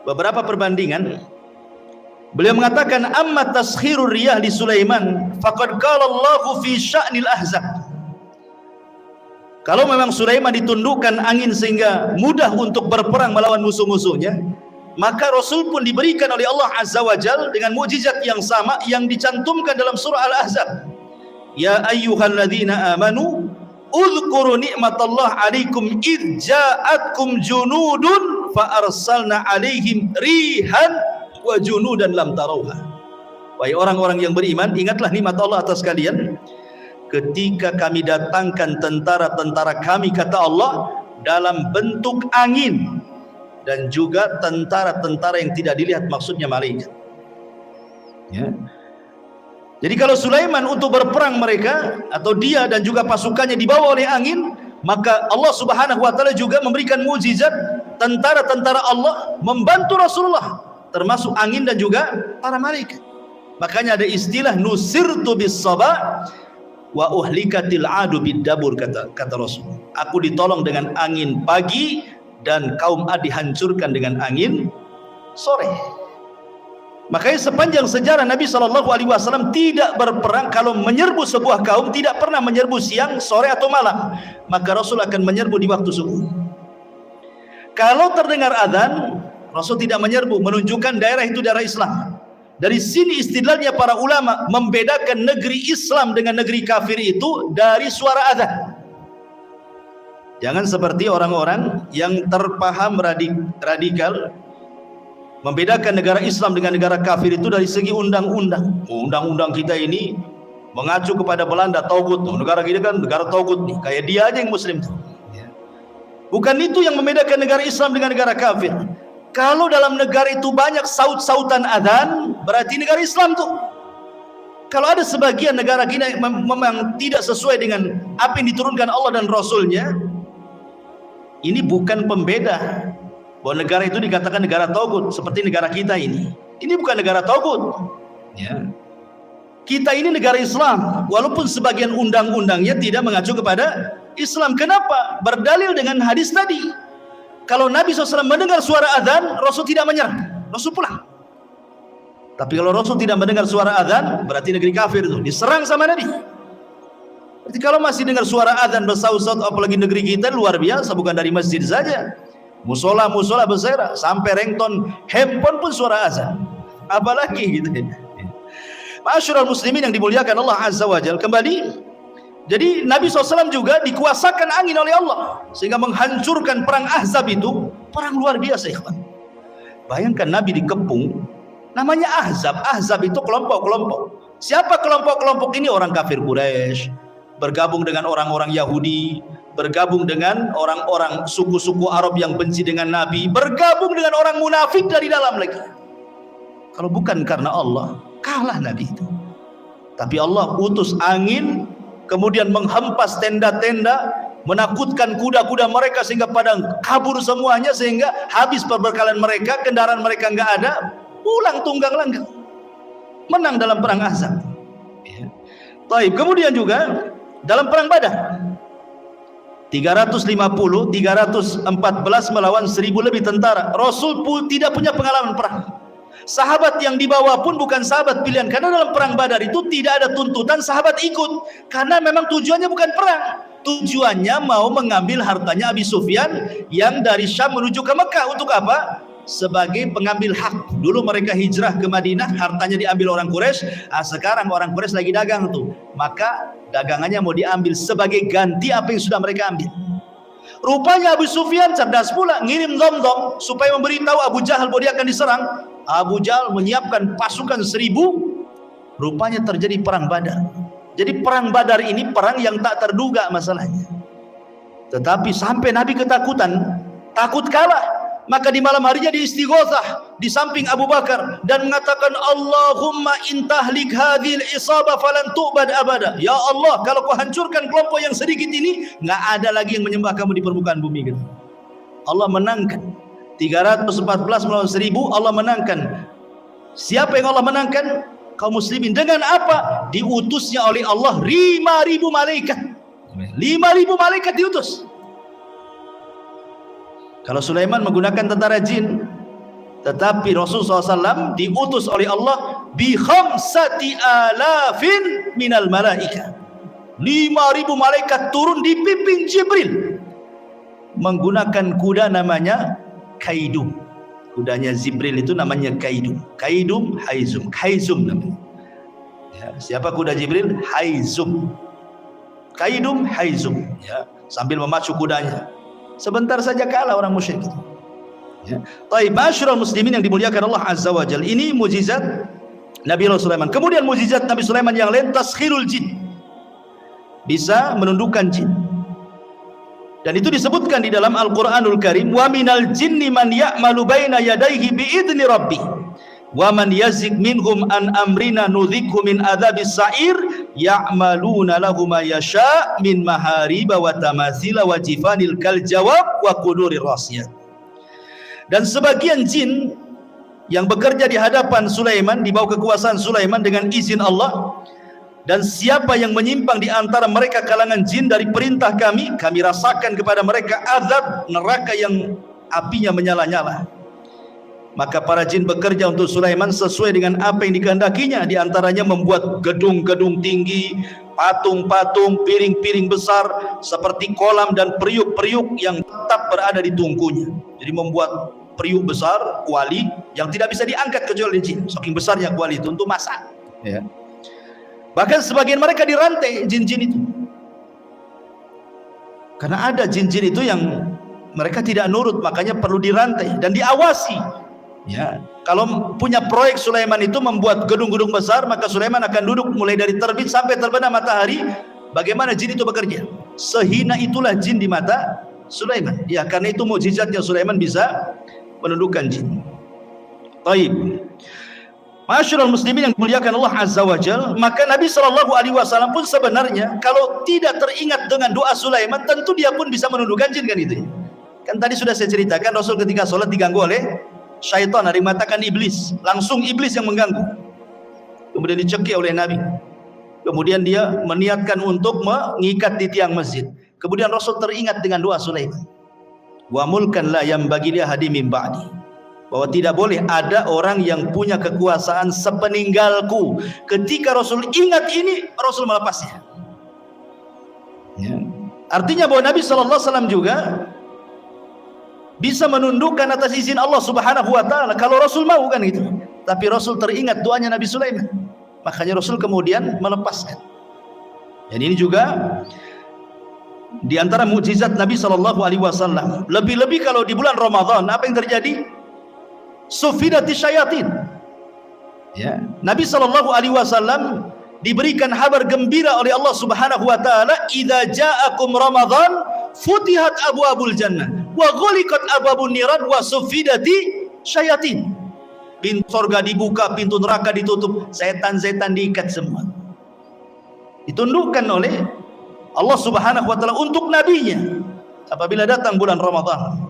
beberapa perbandingan. Beliau mengatakan, amma taskhirur riyah li Sulaiman faqad qala Allahu fi sya'nil ahzab. Kalau memang Sulaiman ditundukkan angin sehingga mudah untuk berperang melawan musuh-musuhnya, maka Rasul pun diberikan oleh Allah Azza wa Jal dengan mukjizat yang sama yang dicantumkan dalam surah Al-Ahzab. Ya ayyuhalladzina amanu udhkuru ni'matallahi 'alaikum id ja'atkum junudun fa arsalna 'alaihim rihan wa junudan lam tarauha. Wahai orang-orang yang beriman, ingatlah nikmat Allah atas kalian ketika kami datangkan tentara-tentara kami, kata Allah, dalam bentuk angin, dan juga tentara-tentara yang tidak dilihat, maksudnya malaikat. Ya. Jadi kalau Sulaiman untuk berperang mereka, atau dia dan juga pasukannya dibawa oleh angin, maka Allah Subhanahu wa taala juga memberikan mukjizat, tentara-tentara Allah membantu Rasulullah, termasuk angin dan juga para malaikat. Makanya ada istilah nusirtu bis saba wa uhlikatil adu bid-dabur, kata Rasul. Aku ditolong dengan angin pagi dan kaum Ad dihancurkan dengan angin sore. Makanya sepanjang sejarah Nabi SAW tidak berperang. Kalau menyerbu sebuah kaum, tidak pernah menyerbu siang, sore atau malam, maka Rasul akan menyerbu di waktu subuh. Kalau terdengar azan, Rasul tidak menyerbu, menunjukkan daerah itu daerah Islam. Dari sini istidlalnya para ulama membedakan negeri Islam dengan negeri kafir itu dari suara azan. Jangan seperti orang-orang yang terpaham radikal membedakan negara Islam dengan negara kafir itu dari segi undang-undang. Undang-undang kita ini mengacu kepada Belanda, Taugut. Negara kita kan negara Taugut nih, kayak dia aja yang muslim. Bukan itu yang membedakan negara Islam dengan negara kafir. Kalau dalam negara itu banyak saut-sautan adzan, berarti negara Islam tuh. Kalau ada sebagian negara kita memang tidak sesuai dengan apa yang diturunkan Allah dan Rasulnya, ini bukan pembeda bahwa negara itu dikatakan negara taugut seperti negara kita ini. Ini bukan negara taugut. Ya. Kita ini negara Islam, walaupun sebagian undang-undangnya tidak mengacu kepada Islam. Kenapa? Berdalil dengan hadis tadi. Kalau Nabi SAW mendengar suara azan, Rasul tidak menyerah, Rasul pulang. Tapi kalau Rasul tidak mendengar suara azan, berarti negeri kafir itu diserang sama Nabi. Berarti kalau masih dengar suara azan bersaut-saut, apalagi negeri kita luar biasa, bukan dari masjid saja, musola berserak, sampai ringtone handphone pun suara azan, apalagi gitu. Ma'asyiral muslimin yang dimuliakan Allah Azza wa Jalla. Kembali, jadi Nabi SAW juga dikuasakan angin oleh Allah sehingga menghancurkan perang Ahzab itu, perang luar biasa, ikhwan. Bayangkan Nabi dikepung, namanya Ahzab. Ahzab itu kelompok-kelompok. Siapa kelompok-kelompok ini? Orang kafir Quraisy bergabung dengan orang-orang Yahudi, bergabung dengan orang-orang suku-suku Arab yang benci dengan Nabi, bergabung dengan orang munafik dari dalam lagi. Kalau bukan karena Allah, kalah Nabi itu. Tapi Allah utus angin, kemudian menghempas tenda-tenda, menakutkan kuda-kuda mereka sehingga pada kabur semuanya, sehingga habis perbekalan mereka, kendaraan mereka nggak ada, pulang tunggang langgang, menang dalam perang Ahzab. Taib. Kemudian juga dalam perang Badar, 350, 314 melawan 1000 lebih tentara. Rasul pun tidak punya pengalaman perang. Sahabat yang dibawa pun bukan sahabat pilihan, karena dalam perang Badar itu tidak ada tuntutan sahabat ikut, karena memang tujuannya bukan perang. Tujuannya mau mengambil hartanya Abi Sufyan yang dari Syam menuju ke Mekah. Untuk apa? sebagai pengambil hak. Dulu mereka hijrah ke Madinah, hartanya diambil orang Quraisy. Sekarang orang Quraisy lagi dagang tuh, maka dagangannya mau diambil sebagai ganti apa yang sudah mereka ambil. Rupanya Abu Sufyan cerdas pula, ngirim Dhamdham supaya memberitahu Abu Jahal bahwa dia akan diserang. Abu Jahal menyiapkan pasukan 1000. Rupanya terjadi perang Badar. Jadi perang Badar ini perang yang tak terduga masalahnya. Tetapi sampai Nabi ketakutan, takut kalah. Maka di malam harinya diistighotsah di samping Abu Bakar dan mengatakan, Allahumma intahlik hadhil isabah falan tu'bad abada. Ya Allah, kalau kau hancurkan kelompok yang sedikit ini, enggak ada lagi yang menyembah kamu di permukaan bumi gitu. Allah menangkan 314 melawan 1000. Allah menangkan. Siapa yang Allah menangkan? Kaum muslimin. Dengan apa? Diutusnya oleh Allah 5.000 malaikat. 5.000 malaikat diutus. Kalau Sulaiman menggunakan tentara jin, tetapi Rasulullah SAW diutus oleh Allah bi 5.000 minal malaika. 5.000 malaikat turun dipimpin Jibril menggunakan kuda namanya Kaidum. Kudanya Jibril itu namanya Kaidum. Kaidum Haizum. Haizum namanya. Ya, siapa kuda Jibril? Haizum. Kaidum Haizum. Ya, sambil memacu kudanya. Sebentar saja kalah orang musyrik itu. Ya. Taib, masyarul muslimin yang dimuliakan Allah Azza wa Jalla. Ini mukjizat Nabi Sulaiman. Kemudian mukjizat Nabi Sulaiman yang lain, taskhirul jin. Bisa menundukkan jin. Dan itu disebutkan di dalam Al-Qur'anul Karim, wa minal jinni man ya'malu baina yadayhi bi idzni rabbi. Wa man yazik minhum an amrina nudhikhu min adzabis sa'ir ya'maluna lahu ma yasha' min mahariba wa tamathila wa jifanil kal jawab wa qudurir rasiyat. Dan sebagian jin yang bekerja di hadapan Sulaiman, di bawah kekuasaan Sulaiman dengan izin Allah, dan siapa yang menyimpang di antara mereka kalangan jin dari perintah kami, kami rasakan kepada mereka azab neraka yang apinya menyala-nyala. Maka para jin bekerja untuk Sulaiman sesuai dengan apa yang dikehendakinya. Di antaranya membuat gedung-gedung tinggi, patung-patung, piring-piring besar seperti kolam dan periuk-periuk yang tetap berada di tungkunya. Jadi membuat periuk besar, kuali yang tidak bisa diangkat kecuali jin. Saking besarnya kuali itu untuk masak. Ya. Bahkan sebagian mereka dirantai jin-jin itu. Karena ada jin-jin itu yang mereka tidak nurut, makanya perlu dirantai dan diawasi. Ya, kalau punya proyek Sulaiman itu membuat gedung-gedung besar, maka Sulaiman akan duduk mulai dari terbit sampai terbenam matahari. Bagaimana jin itu bekerja? Sehina itulah jin di mata Sulaiman. Ya, karena itu mukjizatnya Sulaiman bisa menundukkan jin. Baik. Masyarul muslimin yang dimuliakan Allah Azza wa Jalla, maka Nabi SAW pun sebenarnya kalau tidak teringat dengan doa Sulaiman, tentu dia pun bisa menundukkan jin kan itu. Kan tadi sudah saya ceritakan Rasul ketika sholat diganggu oleh syaitan, ada yang mengatakan iblis, langsung iblis yang mengganggu. Kemudian dicekik oleh Nabi. Kemudian dia meniatkan untuk mengikat di tiang masjid. Kemudian Rasul teringat dengan doa Sulaiman. Wa mulkan la yambagi li ahadin min ba'di. Bahwa tidak boleh ada orang yang punya kekuasaan sepeninggalku. Ketika Rasul ingat ini, Rasul melepasnya. Ya. Artinya bahwa Nabi SAW juga bisa menundukkan atas izin Allah Subhanahu wa taala kalau Rasul mau kan gitu. Tapi Rasul teringat doanya Nabi Sulaiman. Makanya Rasul kemudian melepaskan. Dan ini juga di antara mukjizat Nabi SAW. Lebih-lebih kalau di bulan Ramadan, apa yang terjadi? Sufidati syayatin. Ya, Nabi SAW diberikan kabar gembira oleh Allah Subhanahu wa taala, "Idza ja'akum Ramadan futihat abwabul jannah wa ghuliqat abwabun niran wa sufidati syayatin." Pintu surga dibuka, pintu neraka ditutup, setan-setan diikat semua. Ditundukkan oleh Allah Subhanahu wa taala untuk nabinya apabila datang bulan Ramadan.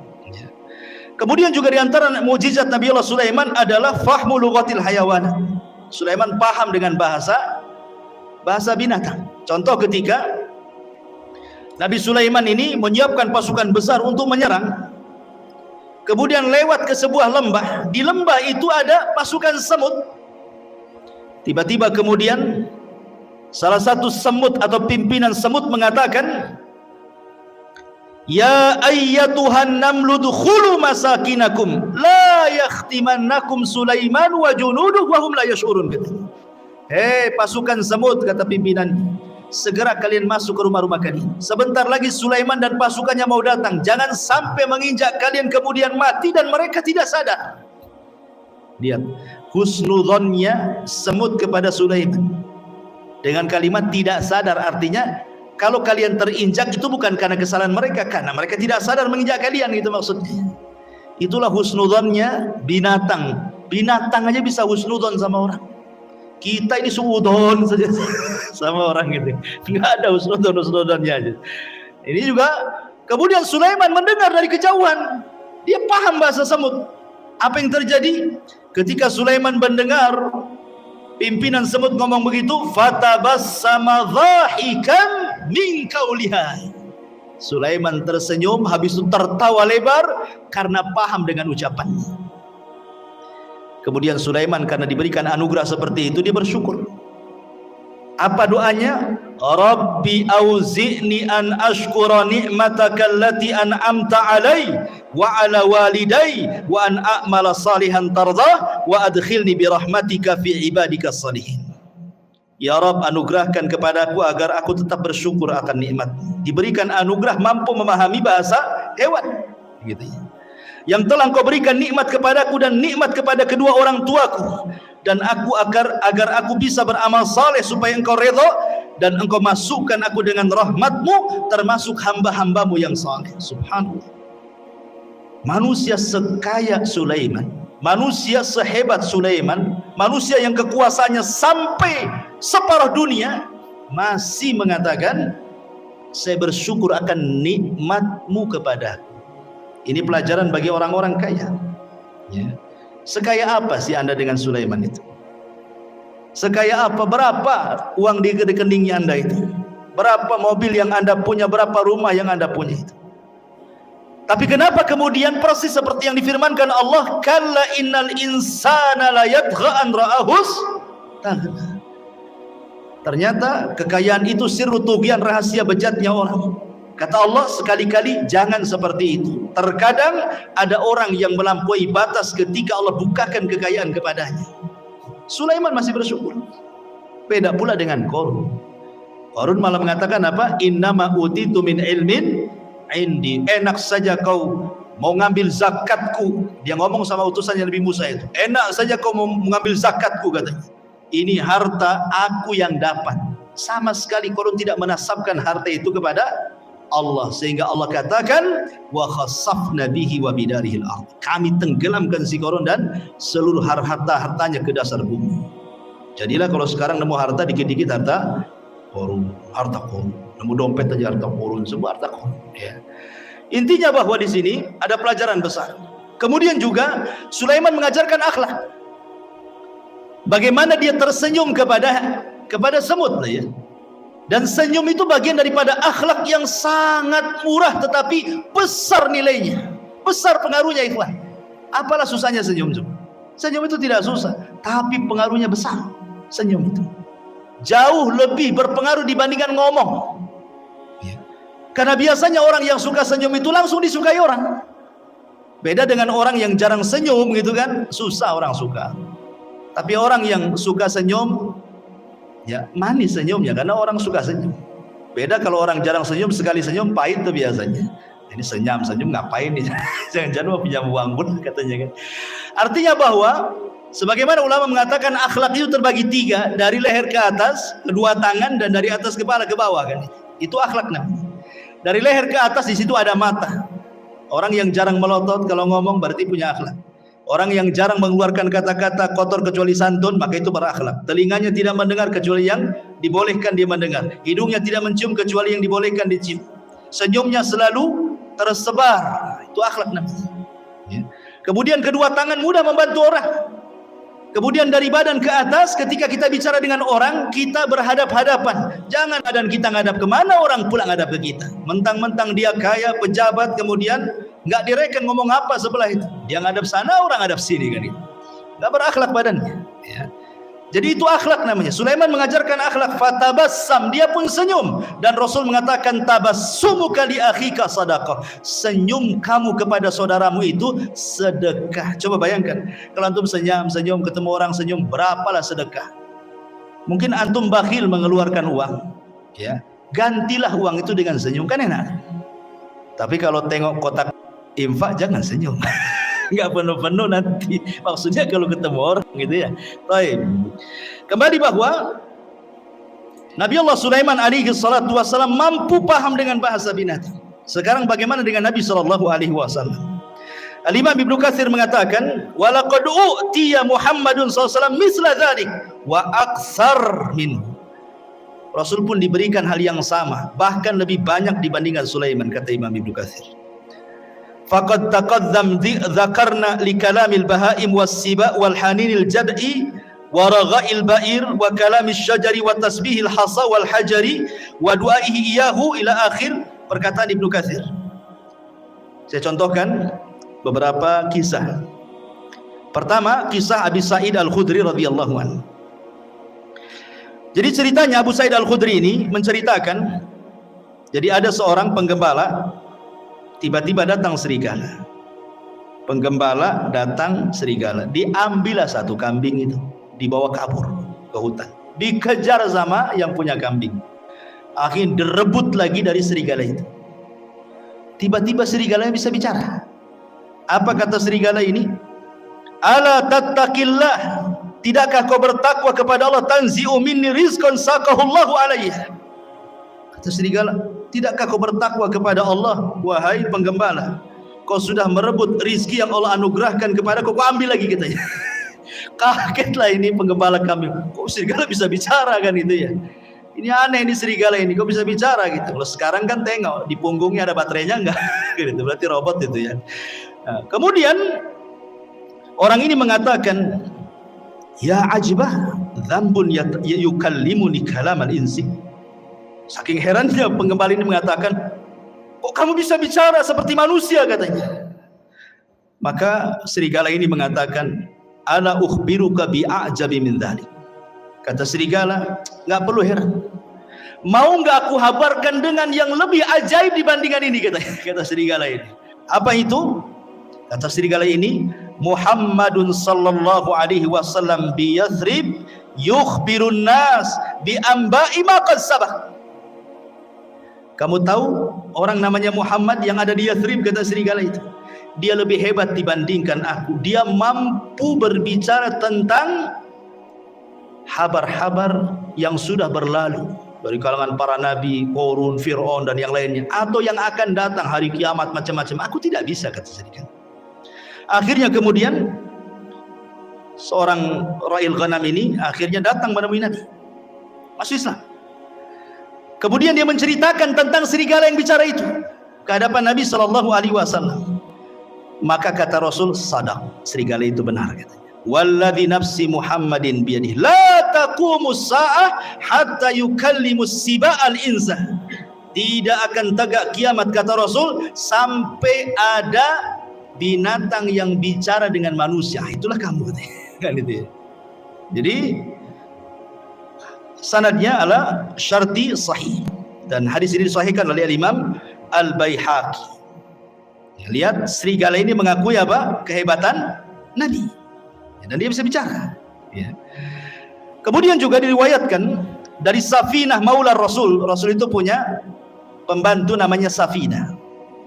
Kemudian juga di antara mukjizat Nabi Allah Sulaiman adalah fahmu lughatil hayawan. Sulaiman paham dengan bahasa binatang. Contoh ketika Nabi Sulaiman ini menyiapkan pasukan besar untuk menyerang, kemudian lewat ke sebuah lembah. Di lembah itu ada pasukan semut. Tiba-tiba kemudian salah satu semut atau pimpinan semut mengatakan, Ya ayyatuhan namlu dukhulu masakinakum la yakhtimannakum Sulaiman wa junuduhu wa hum la yash'urun. Hei pasukan semut, kata pimpinan, segera kalian masuk ke rumah-rumah kalian. Sebentar lagi Sulaiman dan pasukannya mau datang. Jangan sampai menginjak kalian kemudian mati dan mereka tidak sadar. Lihat husnudzonnya semut kepada Sulaiman dengan kalimat tidak sadar. Artinya kalau kalian terinjak itu bukan karena kesalahan mereka, karena mereka tidak sadar menginjak kalian, gitu maksudnya. Itulah husnudzonnya binatang. Binatang aja bisa husnudzon sama orang. Kita ini suudon saja sama orang gitu. Enggak ada husnudzonnya aja. Ini juga kemudian Sulaiman mendengar dari kejauhan. Dia paham bahasa semut. Apa yang terjadi? Ketika Sulaiman mendengar pimpinan semut ngomong begitu, fatabassama dhahikan min qauliha. Sulaiman tersenyum, habis itu tertawa lebar karena paham dengan ucapannya. Kemudian Sulaiman karena diberikan anugerah seperti itu, dia bersyukur. Apa doanya? Rabbi auzi'ni an ashkura ni'mataka allati an'amta alai wa ala walidai wa an a'mala salihan tardah wa adkhilni bi rahmatika fi ibadika salihin. Ya Rabb, anugerahkan kepadaku agar aku tetap bersyukur akan nikmat. Diberikan anugerah mampu memahami bahasa hewan, gitu ya. Yang telah Engkau berikan nikmat kepadaku dan nikmat kepada kedua orang tuaku, dan aku agar aku bisa beramal saleh supaya Engkau redha dan Engkau masukkan aku dengan rahmatmu termasuk hamba-hambamu yang saleh. Subhanallah. Manusia sekaya Sulaiman, manusia sehebat Sulaiman, manusia yang kekuasaannya sampai separuh dunia, masih mengatakan saya bersyukur akan nikmatmu kepadaku. Ini pelajaran bagi orang-orang kaya, ya. Sekaya apa sih Anda dengan Sulaiman itu? Sekaya apa? Berapa uang di rekeningnya Anda itu? Berapa mobil yang Anda punya? Berapa rumah yang Anda punya itu? Tapi kenapa kemudian persis seperti yang difirmankan Allah, kalla innal insana la yatgha an ra'ahus taghna. Ternyata kekayaan itu sirru tughyan, rahasia bejatnya orang. Kata Allah, sekali-kali jangan seperti itu. Terkadang ada orang yang melampaui batas ketika Allah bukakan kekayaan kepadanya. Sulaiman masih bersyukur. Beda pula dengan Qarun. Qarun malah mengatakan apa? Innama utitu min ilmin indi. Enak saja kau mau ngambil zakatku. Dia ngomong sama utusannya Nabi Musa itu. Enak saja kau mau mengambil zakatku, katanya. Ini harta aku yang dapat. Sama sekali Qarun tidak menasabkan harta itu kepada Allah, sehingga Allah katakan wa khassafna bihi wa bidarihil ardh. Kami tenggelamkan si Qarun dan seluruh harta-hartanya ke dasar bumi. Jadilah kalau sekarang nemu harta dikit-dikit harta Qarun, harta Qarun. Nemu dompet aja harta Qarun, semua harta Qarun, ya. Intinya bahwa di sini ada pelajaran besar. Kemudian juga Sulaiman mengajarkan akhlak. Bagaimana dia tersenyum kepada semut, ya. Dan senyum itu bagian daripada akhlak yang sangat murah tetapi besar nilainya, besar pengaruhnya, ikhwan. Apalah susahnya senyum? Senyum itu tidak susah, tapi pengaruhnya besar. Senyum itu jauh lebih berpengaruh dibandingkan ngomong. Karena biasanya orang yang suka senyum itu langsung disukai orang. Beda dengan orang yang jarang senyum, gitu kan, susah orang suka. Tapi orang yang suka senyum, ya manis senyumnya karena orang suka senyum. Beda kalau orang jarang senyum, sekali senyum pahit tuh biasanya. Ini senyum ngapain nih? Jangan-jangan mau pinjam uang pun, katanya kan. Artinya bahwa sebagaimana ulama mengatakan akhlak itu terbagi tiga, dari leher ke atas, kedua tangan, dan dari atas kepala ke bawah, kan. Itu akhlak namanya. Dari leher ke atas di situ ada mata. Orang yang jarang melotot kalau ngomong berarti punya akhlak. Orang yang jarang mengeluarkan kata-kata kotor kecuali santun, maka itu berakhlak. Telinganya tidak mendengar kecuali yang dibolehkan dia mendengar. Hidungnya tidak mencium kecuali yang dibolehkan dicium. Senyumnya selalu tersebar. Itu akhlak namanya. Ya. Kemudian kedua tangan mudah membantu orang. Kemudian dari badan ke atas, ketika kita bicara dengan orang, kita berhadap-hadapan. Jangan badan kita ngadap kemana, orang pula ngadap ke kita. Mentang-mentang dia kaya, pejabat, kemudian nggak direken ngomong apa sebelah itu. Dia ngadap sana, orang ngadap sini, kan itu. Nggak berakhlak badannya. Ya. Jadi itu akhlak namanya. Sulaiman mengajarkan akhlak, fatabassam, dia pun senyum, dan Rasul mengatakan tabassumuka li akhika sadaqah, senyum kamu kepada saudaramu itu sedekah. Coba bayangkan kalau antum senyum ketemu orang senyum, berapalah sedekah. Mungkin antum bakhil mengeluarkan uang, ya, gantilah uang itu dengan senyum, kan enak. Tapi kalau tengok kotak infak jangan senyum. Enggak penuh-penuh nanti. Maksudnya kalau ketemu orang gitu ya. Baik. Kembali bahwa Nabi Allah Sulaiman alaihi salatu wasallam mampu paham dengan bahasa binatang. Sekarang bagaimana dengan Nabi sallallahu alaihi wasallam? Al-Imam Ibnu Katsir mengatakan, "Wa laqad u'tiya Muhammadun sallallahu alaihi wasallam misla dzalik wa aktsar minhu." Rasul pun diberikan hal yang sama, bahkan lebih banyak dibandingkan Sulaiman, kata Imam Ibnu Katsir. Faqad taqaddam dzakarna li kalamil bahaim was-siba wal haninil jad'i wa ragha'il ba'ir wa kalamil syajari wa tasbihil hasa wal hajari wa du'aihi iyahu ila akhir perkataan Ibnu Katsir. Saya contohkan beberapa kisah. Pertama, kisah Abi Sa'id Al-Khudri radhiyallahu anhu. Jadi ceritanya Abu Sa'id Al-Khudri ini menceritakan, jadi ada seorang penggembala, tiba-tiba datang serigala. Penggembala datang serigala, diambillah satu kambing itu, dibawa kabur ke hutan, dikejar sama yang punya kambing, akhirnya direbut lagi dari serigala itu. Tiba-tiba serigalanya bisa bicara. Apa kata serigala ini? Ala tattaqillah, tidakkah kau bertakwa kepada Allah? Tanzi'u minni rizqan saqahullahu alayya. Kata serigala, tidakkah kau bertakwa kepada Allah, wahai penggembala? Kau sudah merebut rizki yang Allah anugerahkan kepada kau, kau ambil lagi, katanya. Kagetlah ini penggembala kambing. Kok serigala bisa bicara kan itu ya? Ini aneh ini serigala ini, kok bisa bicara gitu. Kalau sekarang kan tengok di punggungnya ada baterainya enggak? Gitu, berarti robot itu ya. Nah, kemudian orang ini mengatakan, ya ajibah dzambun yukallimuni kalamal insi. Saking herannya penggembala ini mengatakan, kok kamu bisa bicara seperti manusia, katanya. Maka serigala ini mengatakan, ana ukhbiruka bi'ajabi min dzalik. Kata serigala, enggak perlu heran. Mau enggak aku habarkan dengan yang lebih ajaib dibandingkan ini, kata serigala ini. Apa itu? Kata serigala ini, Muhammadun sallallahu alaihi wasallam bi Yathrib yukhbirun nas bi amba'i ma qad sabaq. Kamu tahu orang namanya Muhammad yang ada di Yathrib, kata serigala itu. Dia lebih hebat dibandingkan aku. Dia mampu berbicara tentang habar-habar yang sudah berlalu dari kalangan para nabi, Qarun, Fir'aun dan yang lainnya, atau yang akan datang hari kiamat, macam-macam. Aku tidak bisa, kata serigala. Akhirnya kemudian seorang ra'il ghanam ini akhirnya datang menemui Nabi, masuk Islam. Kemudian dia menceritakan tentang serigala yang bicara itu ke hadapan Nabi sallallahu alaihi wasallam. Maka kata Rasul, sadaq, serigala itu benar, katanya. Walladzi nafsi Muhammadin biyadihi la taqumus sa'ah hatta yukallimus siba'al insa. Tidak akan tegak kiamat, kata Rasul, sampai ada binatang yang bicara dengan manusia. Itulah kamu, kan itu ya. Jadi sanadnya adalah syarti sahih, dan hadis ini disahihkan oleh Imam Al-Baihaqi. Lihat, serigala ini mengakui apa? Kehebatan Nabi, dan dia bisa bicara ya. Kemudian juga diriwayatkan dari Safinah maula Rasul. Rasul itu punya pembantu namanya Safinah.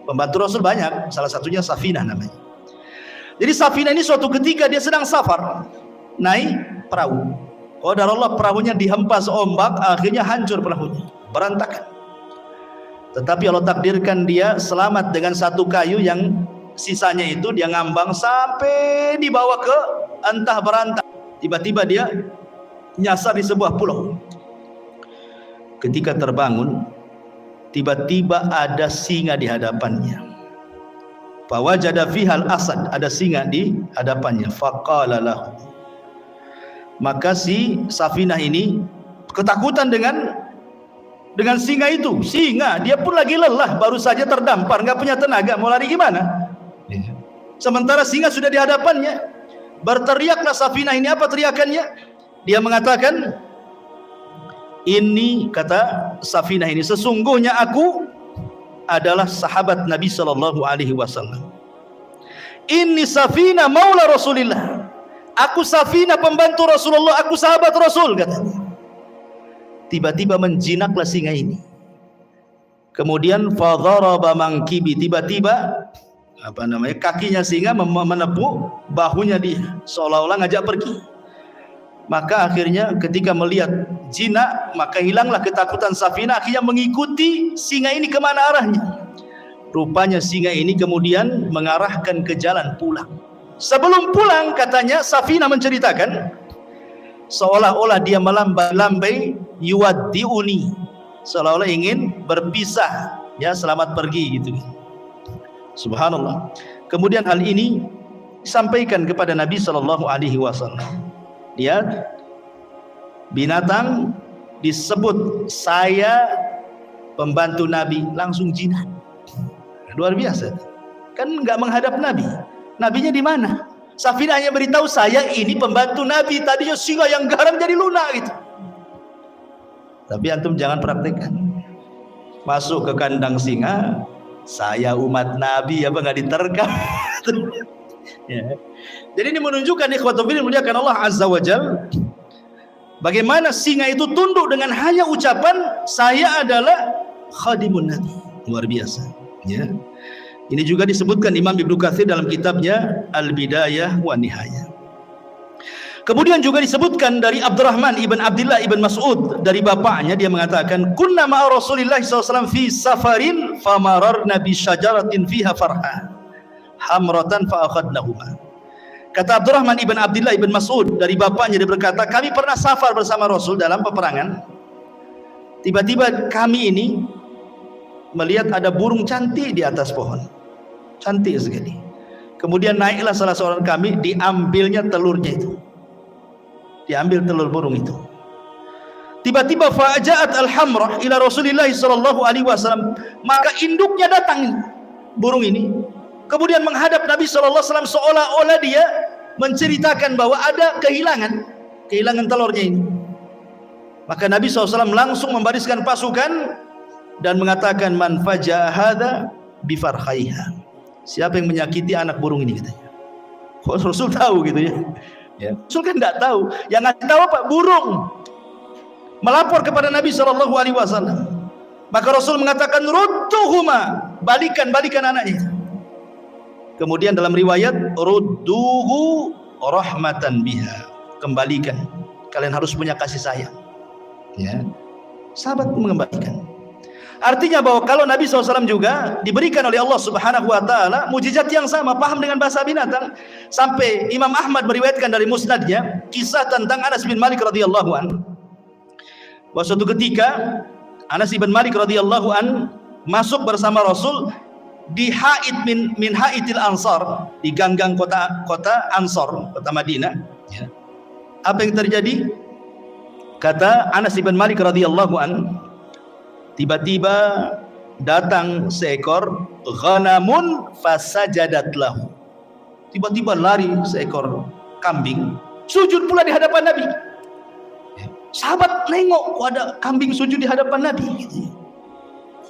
Pembantu Rasul banyak, salah satunya Safinah namanya. Jadi Safinah ini suatu ketika dia sedang safar, naik perahu. Qadarullah, perahunya dihempas ombak, akhirnya hancur perahunya, berantakan. Tetapi Allah takdirkan dia selamat dengan satu kayu yang sisanya itu dia ngambang sampai dibawa ke antah berantah. Tiba-tiba dia nyasar di sebuah pulau. Ketika terbangun, tiba-tiba ada singa di hadapannya. Fawajada fihal asad, ada singa di hadapannya. Faqala lahu. Maka si Safinah ini ketakutan dengan singa itu. Singa, dia pun lagi lelah, baru saja terdampar, nggak punya tenaga, mau lari gimana? Sementara singa sudah di hadapannya. Berteriaklah Safinah ini, apa teriakannya? Dia mengatakan, ini kata Safinah ini, sesungguhnya aku adalah sahabat Nabi sallallahu alaihi wasallam. Ini Safinah maula Rasulillah. Aku Safinah pembantu Rasulullah, aku sahabat Rasul, katanya. Tiba-tiba menjinaklah singa ini. Kemudian fadharaba mangkibi, tiba-tiba kakinya singa menepuk bahunya dia, seolah-olah ngajak pergi. Maka akhirnya ketika melihat jinak, maka hilanglah ketakutan Safinah, akhirnya mengikuti singa ini kemana arahnya. Rupanya singa ini kemudian mengarahkan ke jalan pulang. Sebelum pulang, katanya Safinah menceritakan, seolah-olah dia melambai-lambai, yuwaddi'uni, seolah-olah ingin berpisah, ya, selamat pergi gitu. Subhanallah. Kemudian hal ini disampaikan kepada Nabi sallallahu alaihi wasallam. Dia binatang disebut saya pembantu Nabi, langsung jinak. Luar biasa. Kan enggak menghadap Nabi. Nabinya di mana? Safinah hanya beritahu, saya ini pembantu Nabi. Tadinya singa yang garam jadi lunak gitu. Tapi antum jangan praktekkan. Masuk ke kandang singa, saya umat Nabi, apa nggak diterkam? Ya. Jadi ini menunjukkan ikhwatul fillah muliakan Allah azza wajal, bagaimana singa itu tunduk dengan hanya ucapan saya adalah khadimun Nabi. Luar biasa, ya. Ini juga disebutkan Imam Ibnu Katsir dalam kitabnya Al-Bidayah wa Nihayah. Kemudian juga disebutkan dari Abdurrahman ibn Abdullah ibn Mas'ud, dari bapaknya, dia mengatakan, kunna ma'a Rasulillah SAW fi safarin famararna bi syajaratin fiha farha hamratan fa akhadnahuma. Kata Abdurrahman ibn Abdullah ibn Mas'ud, dari bapaknya, dia berkata, kami pernah safar bersama Rasul dalam peperangan. Tiba-tiba kami ini melihat ada burung cantik di atas pohon, cantik sekali. Kemudian naiklah salah seorang kami, diambilnya telurnya itu, diambil telur burung itu. Tiba-tiba fa'aja'at al-hamrah ila Rasulillah sallallahu alaihi wasallam, maka induknya datang burung ini, kemudian menghadap Nabi sallallahu alaihi wasallam, seolah-olah dia menceritakan bahwa ada kehilangan telurnya ini. Maka Nabi SAW langsung membariskan pasukan dan mengatakan, man faja'a hadza bi farhaiha, siapa yang menyakiti anak burung ini, katanya. Kok Rasul tahu gitu ya? Ya, Rasul kan tidak tahu. Yang ngasih tahu apa? Burung. Melapor kepada Nabi sallallahu alaihi wasallam. Maka Rasul mengatakan, rudduhuma, balikan anaknya. Kemudian dalam riwayat, rudduhu rahmatan biha, kembalikan. Kalian harus punya kasih sayang. Ya, sahabat mengembalikan. Artinya bahwa kalau Nabi SAW juga diberikan oleh Allah Subhanahu wa taala mujizat yang sama, paham dengan bahasa binatang. Sampai Imam Ahmad meriwayatkan dari musnadnya kisah tentang Anas bin Malik radhiyallahu an. Bahwa suatu ketika Anas bin Malik radhiyallahu an masuk bersama Rasul di haid min haidil Ansar, di ganggang kota Ansar, kota Madinah, ya. Apa yang terjadi? Kata Anas bin Malik radhiyallahu an, tiba-tiba datang seekor ghanamun fasajadat lahu. Tiba-tiba lari seekor kambing, sujud pula di hadapan Nabi. Sahabat nengok, kok ada kambing sujud di hadapan Nabi gitu.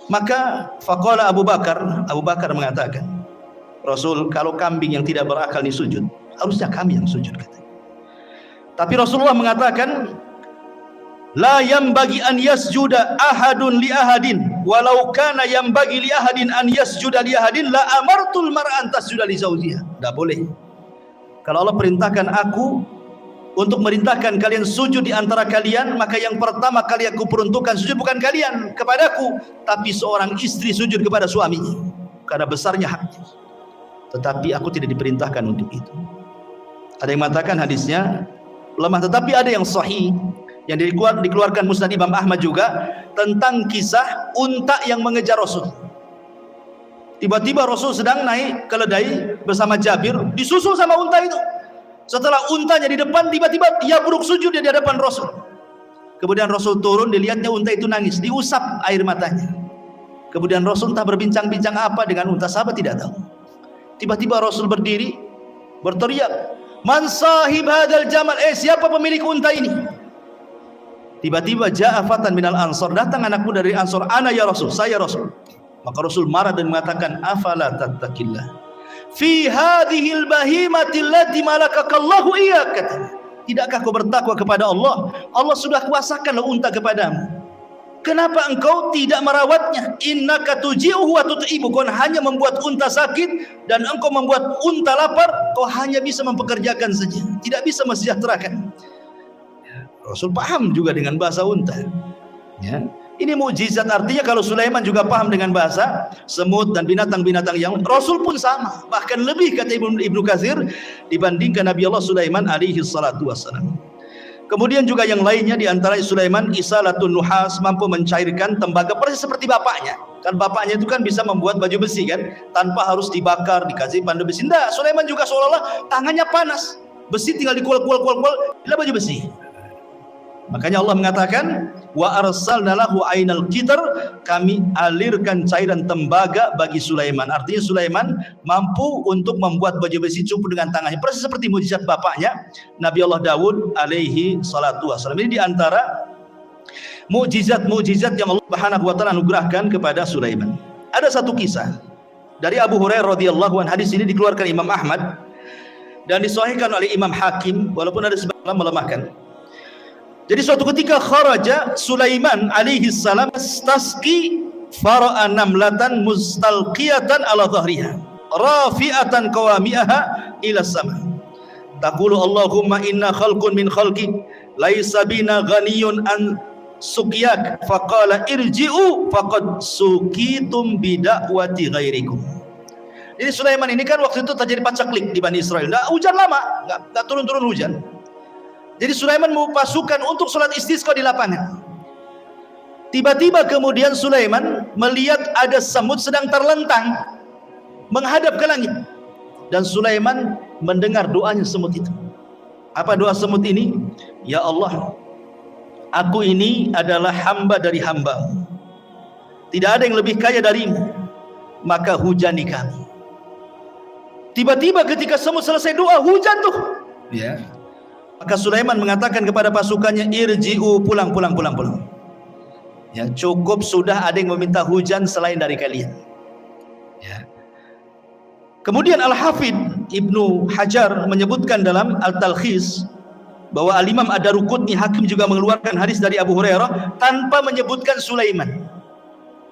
Maka faqala Abu Bakar mengatakan, Rasul, kalau kambing yang tidak berakal ini sujud, harusnya kami yang sujud, katanya. Tapi Rasulullah mengatakan, la yambagi an yasjuda ahadun li ahadin walau kana yambagi li ahadin an yasjuda li ahadin la amartul mar'an tasjuda li zawjiha. Tidak boleh. Kalau Allah perintahkan aku untuk merintahkan kalian sujud di antara kalian, maka yang pertama kali aku peruntukkan sujud bukan kalian kepadaku, tapi seorang istri sujud kepada suaminya, karena besarnya haknya. Tetapi aku tidak diperintahkan untuk itu. Ada yang mengatakan hadisnya lemah, tetapi ada yang sahih yang dikeluarkan Musnad Imam Ahmad juga tentang kisah unta yang mengejar Rasul. Tiba-tiba Rasul sedang naik keledai bersama Jabir, disusul sama unta itu. Setelah untanya di depan, tiba-tiba ia buruk sujud di hadapan Rasul. Kemudian Rasul turun, dilihatnya unta itu nangis, diusap air matanya. Kemudian Rasul entah berbincang-bincang apa dengan unta, sahabat tidak tahu. Tiba-tiba Rasul berdiri, berteriak, Man sahib hadzal jamal? Siapa pemilik unta ini? Tiba-tiba ja'a fatan minal ansar, datang anak muda dari Ansar, ana ya Rasul, saya Rasul. Maka Rasul marah dan mengatakan, afala tattaqillah fi hadhil bahimati allati malakakallahu iyyak. Tidakkah kau bertakwa kepada Allah? Allah sudah kuasakan unta kepadamu. Kenapa engkau tidak merawatnya? Innaka tuji'uhu wa tut'ibu. Kau hanya membuat unta sakit dan engkau membuat unta lapar. Kau hanya bisa mempekerjakan saja, tidak bisa mensejahterakan. Rasul paham juga dengan bahasa unta. Ya. Ini mukjizat, artinya kalau Sulaiman juga paham dengan bahasa semut dan binatang-binatang yang Rasul pun sama, bahkan lebih kata Ibnu Katsir dibandingkan Nabi Allah Sulaiman alaihi salatu wassalam. Kemudian juga yang lainnya di antara Sulaiman isalatun nuhas, mampu mencairkan tembaga persis seperti bapaknya. Kan bapaknya itu kan bisa membuat baju besi kan, tanpa harus dibakar, dikasih pandu besi. Enggak, Sulaiman juga seolah-olah tangannya panas. Besi tinggal dikual-kual, bila baju besi. Makanya Allah mengatakan wa arsalna lahu ainal qitr, kami alirkan cairan tembaga bagi Sulaiman. Artinya Sulaiman mampu untuk membuat baju besi cupu dengan tangannya, persis seperti mukjizat bapaknya Nabi Allah Daud alaihi salatu wasallam. Ini di antara mukjizat-mukjizat yang Allah Subhanahu wa taala anugerahkan kepada Sulaiman. Ada satu kisah dari Abu Hurairah radhiyallahu anhu. Hadis ini dikeluarkan Imam Ahmad dan disahihkan oleh Imam Hakim, walaupun ada sebagian melemahkan. Jadi suatu ketika kharaja Sulaiman alaihi salam tasqi fara'a namlatan mustalqiyatan ala dhahriha rafi'atan qawami'aha ila sama. Taqulu Allahumma inna khalqun min khalqik laisa bina ghaniyun an suqyak faqala irji'u faqad suqitum bida'wati ghairikum. Jadi Sulaiman ini kan waktu itu terjadi pacaklik di Bani Israel. Enggak hujan lama, enggak turun-turun hujan. Jadi Sulaiman mau pasukan untuk sholat istisqa di lapangan. Tiba-tiba kemudian Sulaiman melihat ada semut sedang terlentang menghadap ke langit. Dan Sulaiman mendengar doanya semut itu. Apa doa semut ini? Ya Allah, aku ini adalah hamba dari hamba-Mu. Tidak ada yang lebih kaya darimu, maka hujani kami. Tiba-tiba ketika semut selesai doa, hujan tuh. Ya. Maka Sulaiman mengatakan kepada pasukannya, irji'u, pulang. Ya, cukup sudah, ada yang meminta hujan selain dari kalian. Ya. Kemudian Al-Hafidh Ibnu Hajar menyebutkan dalam Al-Talkhis bahwa Al-Imam Ad-Daruqutni Hakim juga mengeluarkan hadis dari Abu Hurairah tanpa menyebutkan Sulaiman.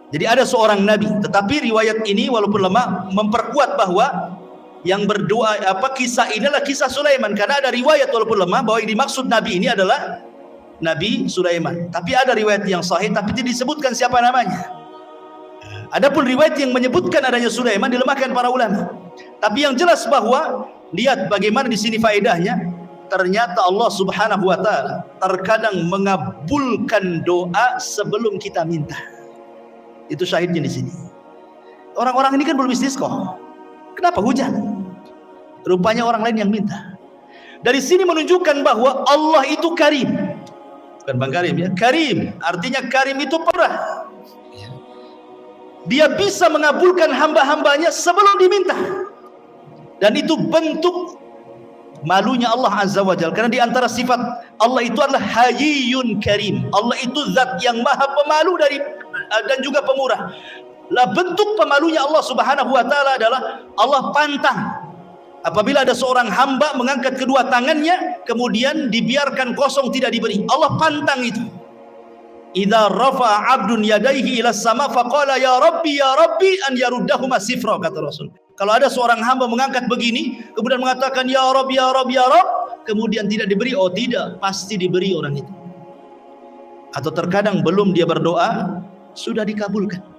Jadi ada seorang nabi, tetapi riwayat ini walaupun lemah memperkuat bahwa yang berdoa kisah ini adalah kisah Sulaiman, karena ada riwayat walaupun lemah bahwa yang dimaksud nabi ini adalah Nabi Sulaiman. Tapi ada riwayat yang sahih tapi tidak disebutkan siapa namanya. Adapun riwayat yang menyebutkan adanya Sulaiman dilemahkan para ulama. Tapi yang jelas bahwa lihat bagaimana di sini faedahnya, ternyata Allah Subhanahu wa taala terkadang mengabulkan doa sebelum kita minta. Itu syahidnya di sini. Orang-orang ini kan belum istisqa. Kenapa hujan? Rupanya orang lain yang minta. Dari sini menunjukkan bahwa Allah itu karim. Bukan Bang Karim ya, karim. Artinya karim itu pemurah. Dia bisa mengabulkan hamba-hambanya sebelum diminta. Dan itu bentuk malunya Allah Azza wa Jalla. Karena di antara sifat Allah itu adalah Hayyun Karim. Allah itu zat yang maha pemalu dan juga pemurah. Lah bentuk pemalunya Allah Subhanahu wa taala adalah Allah pantang apabila ada seorang hamba mengangkat kedua tangannya kemudian dibiarkan kosong tidak diberi. Allah pantang itu. Idza rafa'a 'abdun yadayhi ila sama faqala ya rabbi an yaruddahuma sifra, kata Rasul. Kalau ada seorang hamba mengangkat begini kemudian mengatakan ya Rabb kemudian tidak diberi, oh tidak, pasti diberi orang itu. Atau terkadang belum dia berdoa sudah dikabulkan.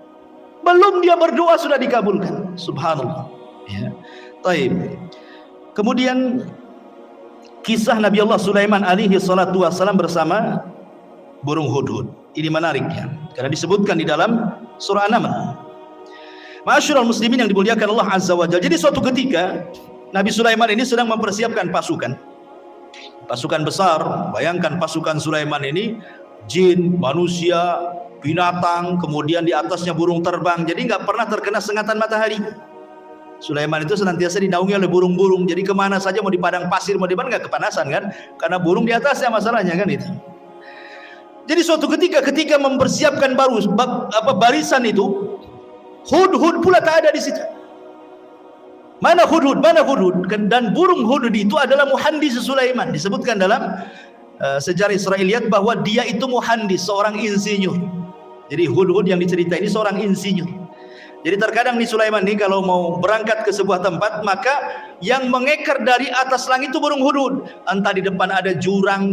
Belum dia berdoa sudah dikabulkan. Subhanallah. Ya. Taib. Kemudian kisah Nabi Allah Sulaiman alaihi salatu wassalam bersama burung hudhud. Ini menariknya karena disebutkan di dalam surah An-Naml. Ma'asyiral muslimin yang dimuliakan Allah Azza wa Jalla. Jadi suatu ketika Nabi Sulaiman ini sedang mempersiapkan pasukan besar. Bayangkan pasukan Sulaiman ini jin, manusia, binatang, kemudian di atasnya burung terbang. Jadi nggak pernah terkena sengatan matahari. Sulaiman itu senantiasa dinaungi oleh burung-burung. Jadi kemana saja, mau di padang pasir, mau di mana, nggak kepanasan kan? Karena burung di atasnya masalahnya kan itu. Jadi suatu ketika mempersiapkan barisan itu, hudhud pula tak ada di situ. Mana hudhud? Mana hudhud? Dan burung hudhud itu adalah muhandis Sulaiman. Disebutkan dalam sejarah Israiliyat bahwa dia itu muhandis, seorang insinyur. Jadi hudhud yang diceritain ini seorang insinyur. Jadi terkadang nih Sulaiman nih kalau mau berangkat ke sebuah tempat, maka yang mengekar dari atas langit itu burung hudhud. Entah di depan ada jurang,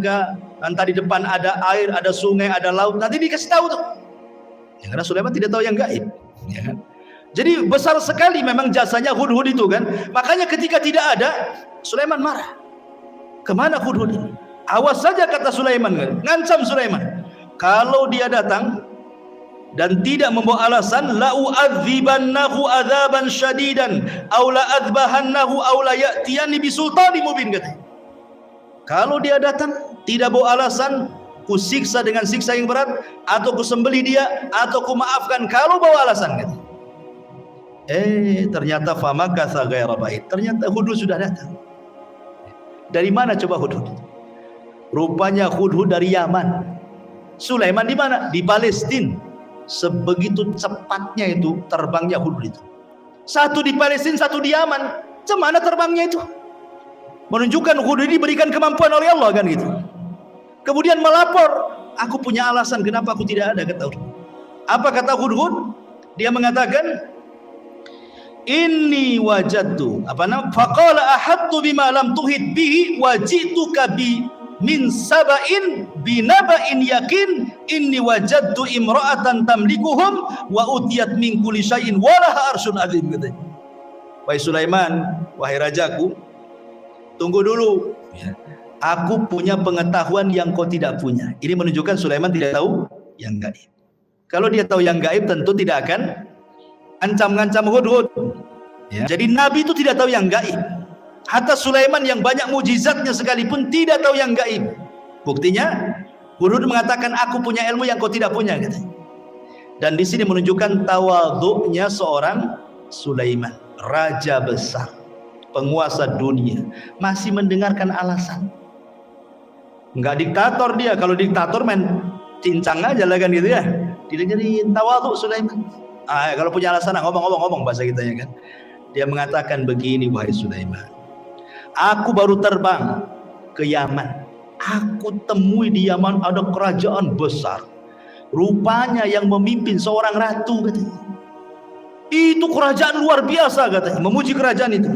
entah di depan ada air, ada sungai, ada laut, nanti dikasih tahu tuh. Ya, karena Sulaiman tidak tahu yang gaib. Ya kan? Jadi besar sekali memang jasanya hudhud itu kan. Makanya ketika tidak ada, Sulaiman marah. Kemana hudhud ini? Awas saja kata Sulaiman kan. Ngancam Sulaiman. Kalau dia datang dan tidak membawa alasan, la u'adzibannahu adzaban syadidan aw la adzbahannahu aw la ya'tiyani bisultanin mubin kata. Kalau dia datang tidak bawa alasan, ku siksa dengan siksa yang berat, atau ku sembelih dia, atau ku maafkan kalau bawa alasan kata. Ternyata famakatha ghaira ba'id. Ternyata hudhud sudah datang. Dari mana coba hudhud? Rupanya hudhud dari Yaman. Sulaiman di mana? Di Palestina. Sebegitu cepatnya itu terbangnya hudhud itu. Satu di Palestina, satu di Yaman. Cemana terbangnya itu? Menunjukkan hudhud ini diberikan kemampuan oleh Allah kan gitu. Kemudian melapor, aku punya alasan kenapa aku tidak ada, kata hudhud. Apa kata hudhud? Dia mengatakan, inni wajadtu faqala ahattu bima lam tuhit bihi wajituka bi min saba'in binaba'in yakin inni wajadtu imra'atan tamlikuhum wa utiyat min kulli syai'in wa laha arsyun azim katanya. Wahai Sulaiman, wahai rajaku, tunggu dulu ya. Aku punya pengetahuan yang kau tidak punya. Ini menunjukkan Sulaiman tidak tahu yang gaib. Kalau dia tahu yang gaib tentu tidak akan ancam-ngancam hudhud ya. Jadi Nabi itu tidak tahu yang gaib. Hatta Sulaiman yang banyak mujizatnya sekalipun tidak tahu yang gaib. Buktinya hudhud mengatakan aku punya ilmu yang kau tidak punya katanya. Dan di sini menunjukkan tawadhu'nya seorang Sulaiman, raja besar, penguasa dunia, masih mendengarkan alasan. Enggak diktator dia. Kalau diktator main cincang aja lah kan gitu ya. Didengerin tawadhu Sulaiman. Kalau punya alasan ngomong bahasa kita ya kan. Dia mengatakan begini, wahai Sulaiman, aku baru terbang ke Yaman. Aku temui di Yaman ada kerajaan besar. Rupanya yang memimpin seorang ratu katanya. Itu kerajaan luar biasa katanya. Memuji kerajaan itu.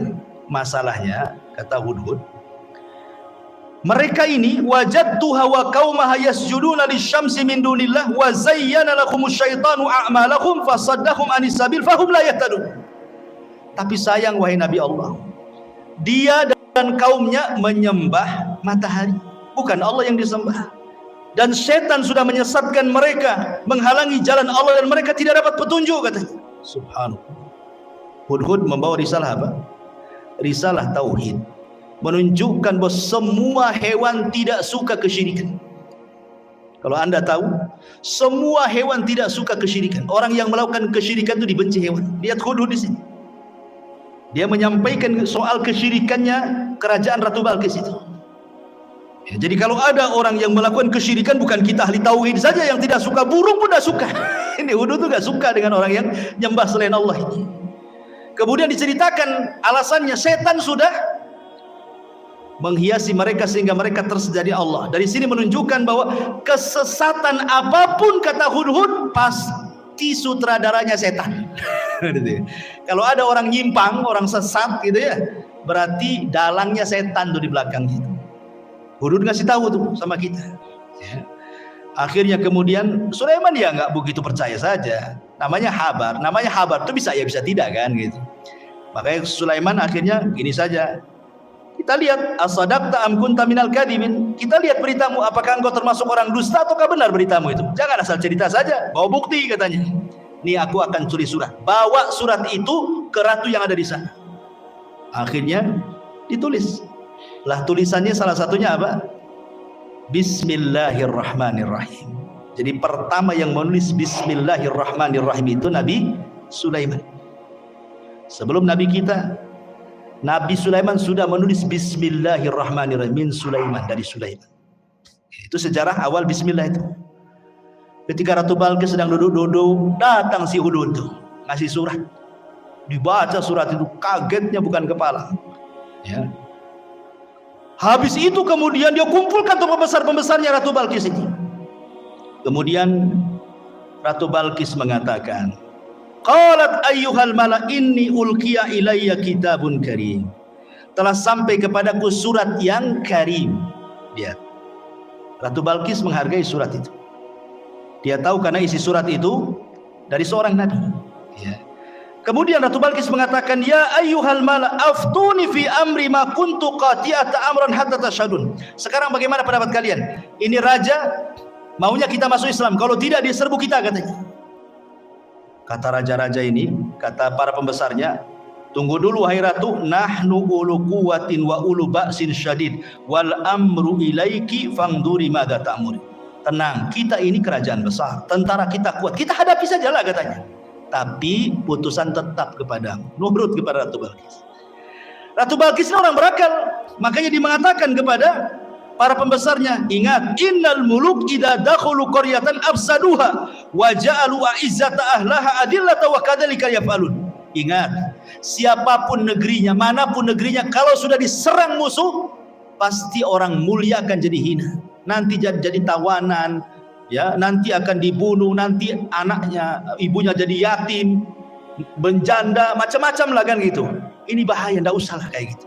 Masalahnya kata hudhud, mereka ini wajadtuha wa qaumaha yasjuduna lisyamsi min dunillah wa zayyana lahumus syaitanu a'malahum fasaddahum anis sabil fahum la yahtadun. Tapi sayang wahai Nabi Allah, dia dan kaumnya menyembah matahari, bukan Allah yang disembah. Dan setan sudah menyesatkan mereka, menghalangi jalan Allah dan mereka tidak dapat petunjuk katanya. Subhanallah. Hudhud membawa risalah apa? Risalah tauhid. Menunjukkan bahwa semua hewan tidak suka kesyirikan. Kalau anda tahu, semua hewan tidak suka kesyirikan. Orang yang melakukan kesyirikan itu dibenci hewan. Lihat hudhud di sini. Dia menyampaikan soal kesyirikannya kerajaan Ratu Balqis itu. Ya, jadi kalau ada orang yang melakukan kesyirikan, bukan kita ahli tauhid saja yang tidak suka, burung pun tidak suka. Ini hudhud itu tidak suka dengan orang yang nyembah selain Allah ini. Kemudian diceritakan alasannya, setan sudah menghiasi mereka sehingga mereka tersedari Allah. Dari sini menunjukkan bahwa kesesatan apapun kata hudhud pasti sutradaranya setan. Kalau ada orang nyimpang, orang sesat gitu ya, berarti dalangnya setan tuh di belakangnya. Hudhud ngasih tahu tuh sama kita. Ya. Akhirnya kemudian Sulaiman ya nggak begitu percaya saja. Namanya habar itu bisa ya bisa tidak kan gitu. Makanya Sulaiman akhirnya gini saja. Kita lihat asadaqta am kunta minal kadhibin. Kita lihat beritamu, apakah engkau termasuk orang dusta ataukah benar beritamu itu? Jangan asal cerita saja, bawa bukti katanya. Nih aku akan tulis surat. Bawa surat itu ke ratu yang ada di sana. Akhirnya ditulis. Lah tulisannya salah satunya apa? Bismillahirrahmanirrahim. Jadi pertama yang menulis Bismillahirrahmanirrahim itu Nabi Sulaiman. Sebelum Nabi kita, Nabi Sulaiman sudah menulis Bismillahirrahmanirrahim min Sulaiman, dari Sulaiman. Itu sejarah awal Bismillah itu. Ketika Ratu Balqis sedang duduk-duduk, datang si Hudhud itu ngasih surat. Dibaca surat itu, kagetnya bukan kepala. Ya. Habis itu kemudian dia kumpulkan pembesar-pembesarnya Ratu Balqis ini. Kemudian Ratu Balqis mengatakan, qalat ayyuhal mala inni ulqiya ilayya kitabun karim. Telah sampai kepadaku surat yang karim. Lihat. Ratu Balqis menghargai surat itu. Dia tahu karena isi surat itu dari seorang nabi. Ya. Kemudian Ratu Balqis mengatakan, ya ayyuhal mala aftuni fi amri ma kuntu qati'ata amran hatta tashhadun. Sekarang bagaimana pendapat kalian? Ini raja maunya kita masuk Islam, kalau tidak dia serbu kita katanya. Kata raja-raja ini, kata para pembesarnya, tunggu dulu wahai ratu, nahnu ulu quwwatin wa ulu ba'sin syadid wal amru ilaiki fangduri madza ta'muri. Tenang, kita ini kerajaan besar, tentara kita kuat, kita hadapi sajalah katanya. Tapi putusan tetap kepadamu, nurut kepada Ratu Balqis. Ratu Balqis ini orang berakal, makanya dia mengatakan kepada para pembesarnya, ingat, innal muluk idza dakhulu qaryatan afsaduha wa ja'alu a'izzata ahlaha adillata wa kadzalika yaf'alun. Ingat, siapapun negerinya, manapun negerinya, kalau sudah diserang musuh, pasti orang mulia akan jadi hina. Nanti jadi tawanan, ya, nanti akan dibunuh, nanti anaknya, ibunya jadi yatim, menjanda, macam-macam lah kan gitu. Ini bahaya, enggak usah lah kayak gitu.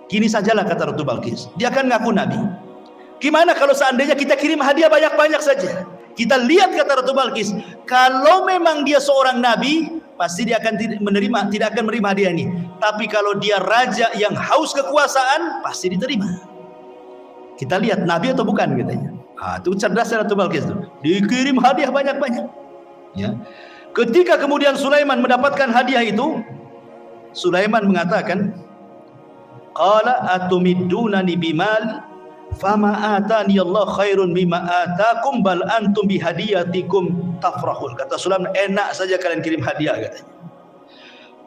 Gini sajalah kata Ratu Balqis, dia akan ngaku nabi. Gimana kalau seandainya kita kirim hadiah banyak-banyak saja? Kita lihat kata Ratu Balqis, kalau memang dia seorang nabi, pasti dia akan tidak akan menerima hadiah ini. Tapi kalau dia raja yang haus kekuasaan, pasti diterima. Kita lihat nabi atau bukan katanya. Itu cerdas Ratu Balqis itu. Dikirim hadiah banyak-banyak. Ya. Ketika kemudian Sulaiman mendapatkan hadiah itu, Sulaiman mengatakan, qala atumiddunani bimal fama atani Allah khairun mimma atakum bal antum bihadiyatikum tafrahun. Kata Sulaiman, enak saja kalian kirim hadiah katanya.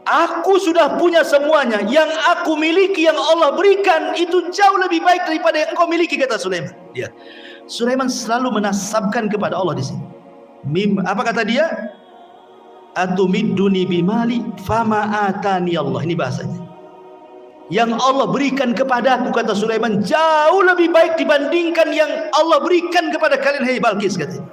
Aku sudah punya semuanya, yang aku miliki, yang Allah berikan itu jauh lebih baik daripada yang engkau miliki, kata Sulaiman. Lihat, Sulaiman selalu menasabkan kepada Allah di sini. Apa kata dia? Atumidduni bimali fama atani Allah. Ini bahasanya. Yang Allah berikan kepadaku, kata Sulaiman, jauh lebih baik dibandingkan yang Allah berikan kepada kalian, hai Balqis, katanya.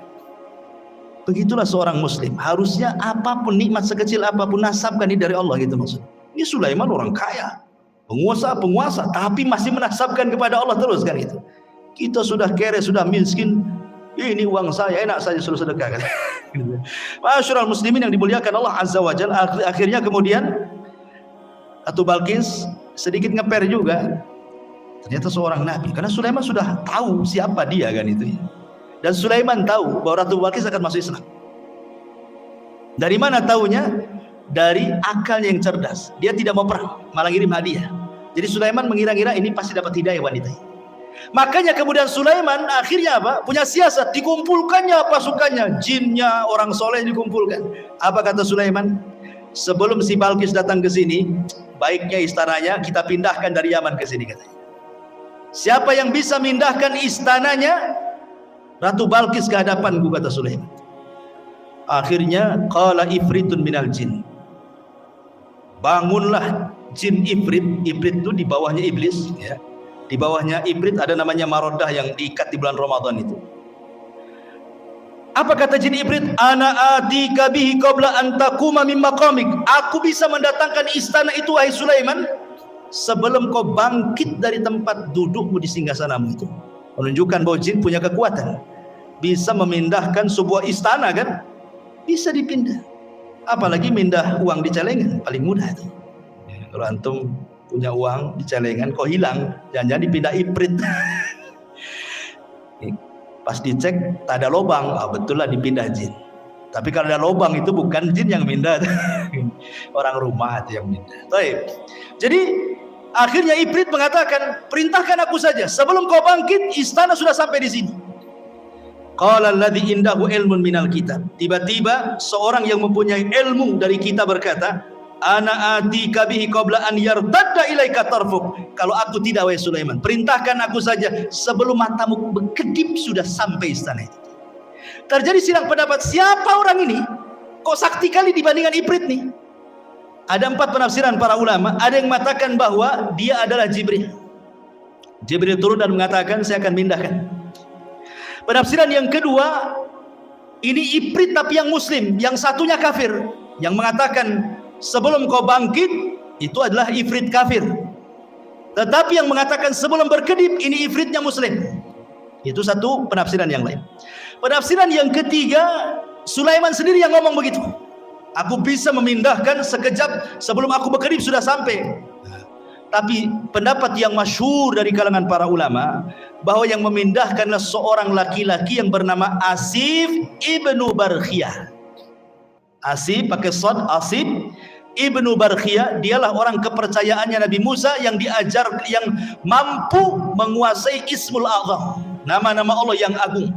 Begitulah seorang muslim, harusnya apapun nikmat sekecil apapun nasabkan ini dari Allah gitu maksud. Ini Sulaiman orang kaya, penguasa, tapi masih menasabkan kepada Allah terus kan gitu. Kita sudah kere, sudah miskin, ini uang saya, enak saja suruh sedekah kan. Masyaallah muslimin yang dimuliakan Allah Azza wa Jalla. Akhirnya kemudian Ratu Balqis sedikit ngeper juga. Ternyata seorang nabi, karena Sulaiman sudah tahu siapa dia kan itu ya. Dan Sulaiman tahu bahwa Ratu Balqis akan masuk Islam. Dari mana tahunya? Dari akalnya yang cerdas. Dia tidak mau perang, malah ngirim hadiah. Jadi Sulaiman mengira-ngira ini pasti dapat hidayah wanita ini. Makanya kemudian Sulaiman akhirnya apa? Punya siasat, dikumpulkannya pasukannya, jinnya, orang soleh dikumpulkan. Apa kata Sulaiman? Sebelum si Balqis datang ke sini, baiknya istananya kita pindahkan dari Yaman ke sini katanya. Siapa yang bisa mindahkan istananya Ratu Balqis ke hadapanku, kata Sulaiman. Akhirnya qala ifritun minal jin. Bangunlah jin ifrit. Ifrit itu di bawahnya iblis ya. Di bawahnya ifrit ada namanya Maroddah yang diikat di bulan Ramadan itu. Apa kata jin ifrit? Ana atika bihi qabla an taquma min maqamik. Aku bisa mendatangkan istana itu wahai Sulaiman sebelum kau bangkit dari tempat dudukmu di singgasanamu itu. Menunjukkan bahwa jin punya kekuatan, bisa memindahkan sebuah istana kan, bisa dipindah. Apalagi mindah uang di celengan, paling mudah itu. Kalau antum punya uang di celengan kok hilang, jangan-jangan dipindah ifrit. Pas dicek tak ada lubang, betul lah dipindah jin. Tapi kalau ada lubang itu bukan jin yang mindah, orang rumah aja yang mindah. Baik. Jadi akhirnya ifrit mengatakan, perintahkan aku saja sebelum kau bangkit, istana sudah sampai di sini. Qala alladhi indahu ilmun minal kitab. Tiba-tiba seorang yang mempunyai ilmu dari kitab berkata, ana atika bihi qabla an yartadda ilaika tarfuk. Kalau aku tidak, wahai Sulaiman, perintahkan aku saja sebelum matamu berkedip sudah sampai istana itu. Terjadi silang pendapat, siapa orang ini kok sakti kali dibandingkan Ifrit nih. Ada 4 penafsiran para ulama. Ada yang mengatakan bahwa dia adalah Jibril. Jibril turun dan mengatakan saya akan pindahkan. Penafsiran yang kedua, ini Ifrit tapi yang muslim, yang satunya kafir, yang mengatakan sebelum kau bangkit itu adalah Ifrit kafir. Tetapi yang mengatakan sebelum berkedip ini Ifritnya muslim. Itu satu penafsiran yang lain. Penafsiran yang ketiga, Sulaiman sendiri yang ngomong begitu. Aku bisa memindahkan sekejap sebelum aku berkedip sudah sampai. Tapi pendapat yang masyhur dari kalangan para ulama bahwa yang memindahkanlah seorang laki-laki yang bernama Asif ibnu Barkhiyah. Asif pakai shad, Asif ibnu Barkhiyah, dialah orang kepercayaannya Nabi Musa yang diajar, yang mampu menguasai Ismul A'zam, nama-nama Allah yang agung.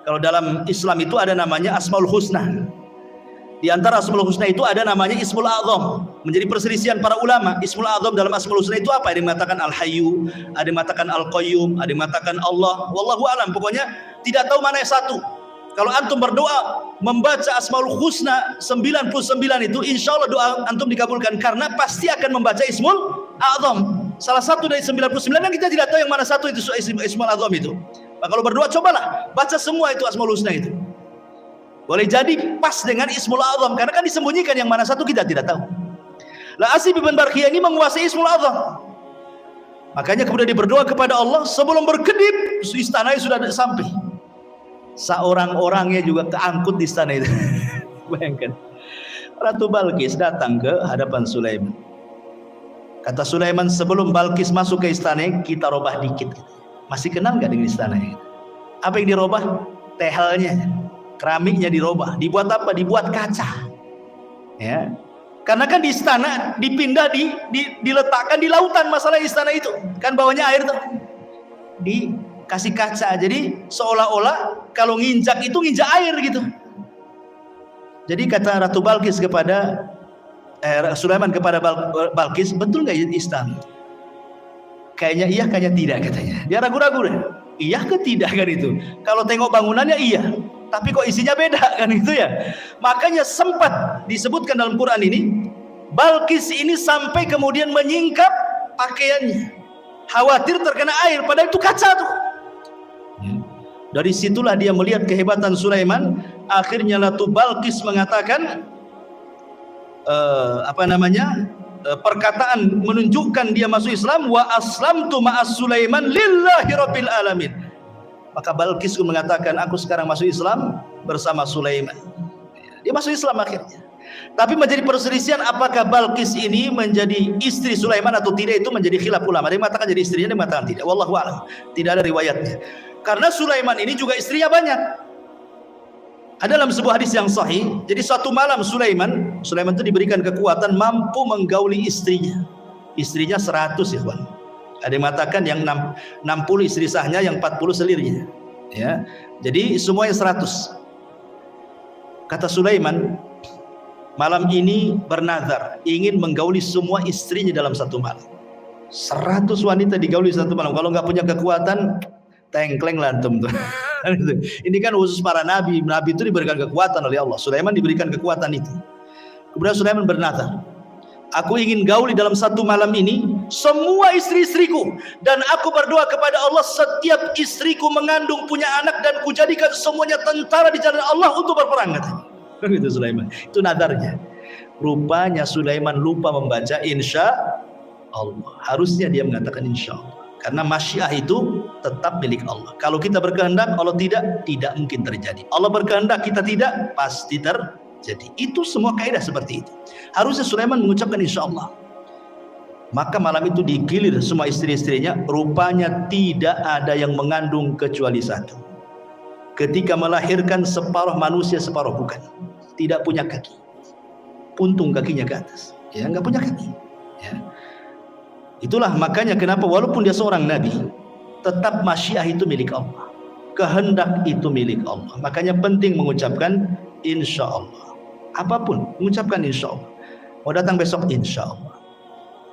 Kalau dalam Islam itu ada namanya Asmaul Husna. Di antara Asmaul Husna itu ada namanya Ismul A'zam. Menjadi perselisihan para ulama, Ismul A'zam dalam Asmaul Husna itu apa? Ada yang mengatakan Al-Hayyu, ada yang mengatakan Al-Qayyum, ada yang mengatakan Allah. Wallahu alam. Pokoknya tidak tahu mana yang satu. Kalau antum berdoa membaca Asmaul Husna 99 itu, insya Allah doa antum dikabulkan, karena pasti akan membaca Ismul A'zam. Salah satu dari 99 yang kita tidak tahu yang mana satu itu Ismul A'zam itu. Nah, kalau berdoa cobalah baca semua itu Asmaul Husna itu. Boleh jadi pas dengan Ismul A'zam, karena kan disembunyikan yang mana satu kita tidak tahu. Lah Asif bin Barkhiyah ini menguasai Ismul A'zam. Makanya kemudian dia berdoa kepada Allah sebelum berkedip istananya sudah sampai. Seorang-orangnya juga keangkut di istana itu. Bayangkan. Ratu Balkis datang ke hadapan Sulaiman. Kata Sulaiman, sebelum Balkis masuk ke istana, kita robah dikit. Masih kenal nggak dengan istana? Apa yang dirobah? Tehelnya. Keramiknya dirubah, dibuat apa? Dibuat kaca. Ya. Karena kan di istana dipindah diletakkan di lautan, masalah istana itu. Kan bawahnya air tuh. Dikasih kaca. Jadi seolah-olah kalau nginjak itu nginjak air gitu. Jadi kata Ratu Balkis kepada Sulaiman kepada Balkis, betul nggak istana? Kayaknya iya, kayaknya tidak katanya. Dia ragu-ragu deh. Iya ke tidak kan itu? Kalau tengok bangunannya iya, tapi kok isinya beda kan itu ya. Makanya sempat disebutkan dalam Quran ini, Balkis ini sampai kemudian menyingkap pakaiannya, khawatir terkena air, padahal itu kaca tuh. Dari situlah dia melihat kehebatan Sulaiman. Akhirnya Ratu Balkis mengatakan perkataan menunjukkan dia masuk Islam, wa aslamtu ma'as Sulaiman lillahi rabbil alamin. Maka Balkis mengatakan, aku sekarang masuk Islam bersama Sulaiman. Dia masuk Islam akhirnya. Tapi menjadi perselisihan apakah Balkis ini menjadi istri Sulaiman atau tidak, itu menjadi khilaf ulama. Dia mengatakan jadi istrinya, dia mengatakan tidak. Wallahu a'lam. Tidak ada riwayatnya. Karena Sulaiman ini juga istrinya banyak. Ada dalam sebuah hadis yang sahih. Jadi suatu malam Sulaiman itu diberikan kekuatan mampu menggauli istrinya. Istrinya 100 ya kawan. Ada yang mengatakan yang 60 istri sahnya, yang 40 selirnya. Ya. Jadi semuanya 100. Kata Sulaiman, malam ini bernazar ingin menggauli semua istrinya dalam satu malam. 100 wanita digauli satu malam. Kalau nggak punya kekuatan, tengkleng lantum tuh. Ini kan khusus para nabi. Nabi itu diberikan kekuatan oleh Allah. Sulaiman diberikan kekuatan itu. Kemudian Sulaiman bernazar, aku ingin gauli dalam satu malam ini semua istri-istriku, dan aku berdoa kepada Allah setiap istriku mengandung punya anak, dan kujadikan semuanya tentara di jalan Allah untuk berperang. Itu Sulaiman. Itu nadarnya. Rupanya Sulaiman lupa membaca insya Allah. Harusnya dia mengatakan insya Allah. Karena masyiah itu tetap milik Allah. Kalau kita berkehendak, Allah tidak mungkin terjadi. Allah berkehendak, kita tidak, pasti terjadi. Itu semua kaidah seperti itu. Harusnya Sulaiman mengucapkan insya Allah. Maka malam itu digilir semua istri-istrinya. Rupanya tidak ada yang mengandung kecuali satu. Ketika melahirkan, separuh manusia, separuh bukan. Tidak punya kaki. Puntung kakinya ke atas. Ya, nggak punya kaki. Ya. Itulah makanya kenapa walaupun dia seorang nabi, tetap masyiah itu milik Allah, kehendak itu milik Allah. Makanya penting mengucapkan insya Allah. Apapun mengucapkan insya Allah. Mau datang besok? Insya Allah.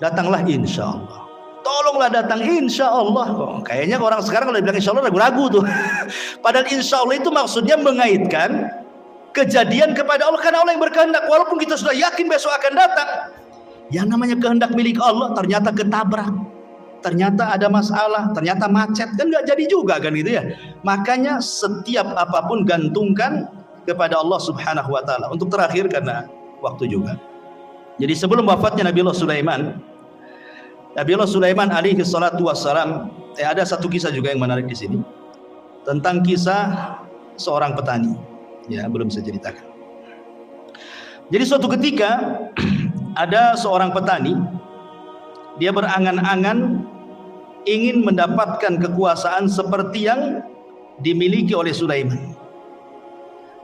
Datanglah insya Allah. Tolonglah datang insya Allah. Oh, kayaknya orang sekarang kalau bilang insya Allah ragu-ragu tuh. Padahal insya Allah itu maksudnya mengaitkan kejadian kepada Allah, karena Allah yang berkehendak. Walaupun kita sudah yakin besok akan datang, yang namanya kehendak milik Allah ternyata ketabrak, ternyata ada masalah, ternyata macet, kan nggak jadi juga kan gitu ya. Makanya setiap apapun gantungkan kepada Allah Subhanahu wa taala. Untuk terakhir karena waktu juga. Jadi sebelum wafatnya Nabiullah Sulaiman alaihi salatu wassalam, ada satu kisah juga yang menarik di sini tentang kisah seorang petani. Ya, belum saya ceritakan. Jadi suatu ketika ada seorang petani, dia berangan-angan ingin mendapatkan kekuasaan seperti yang dimiliki oleh Sulaiman.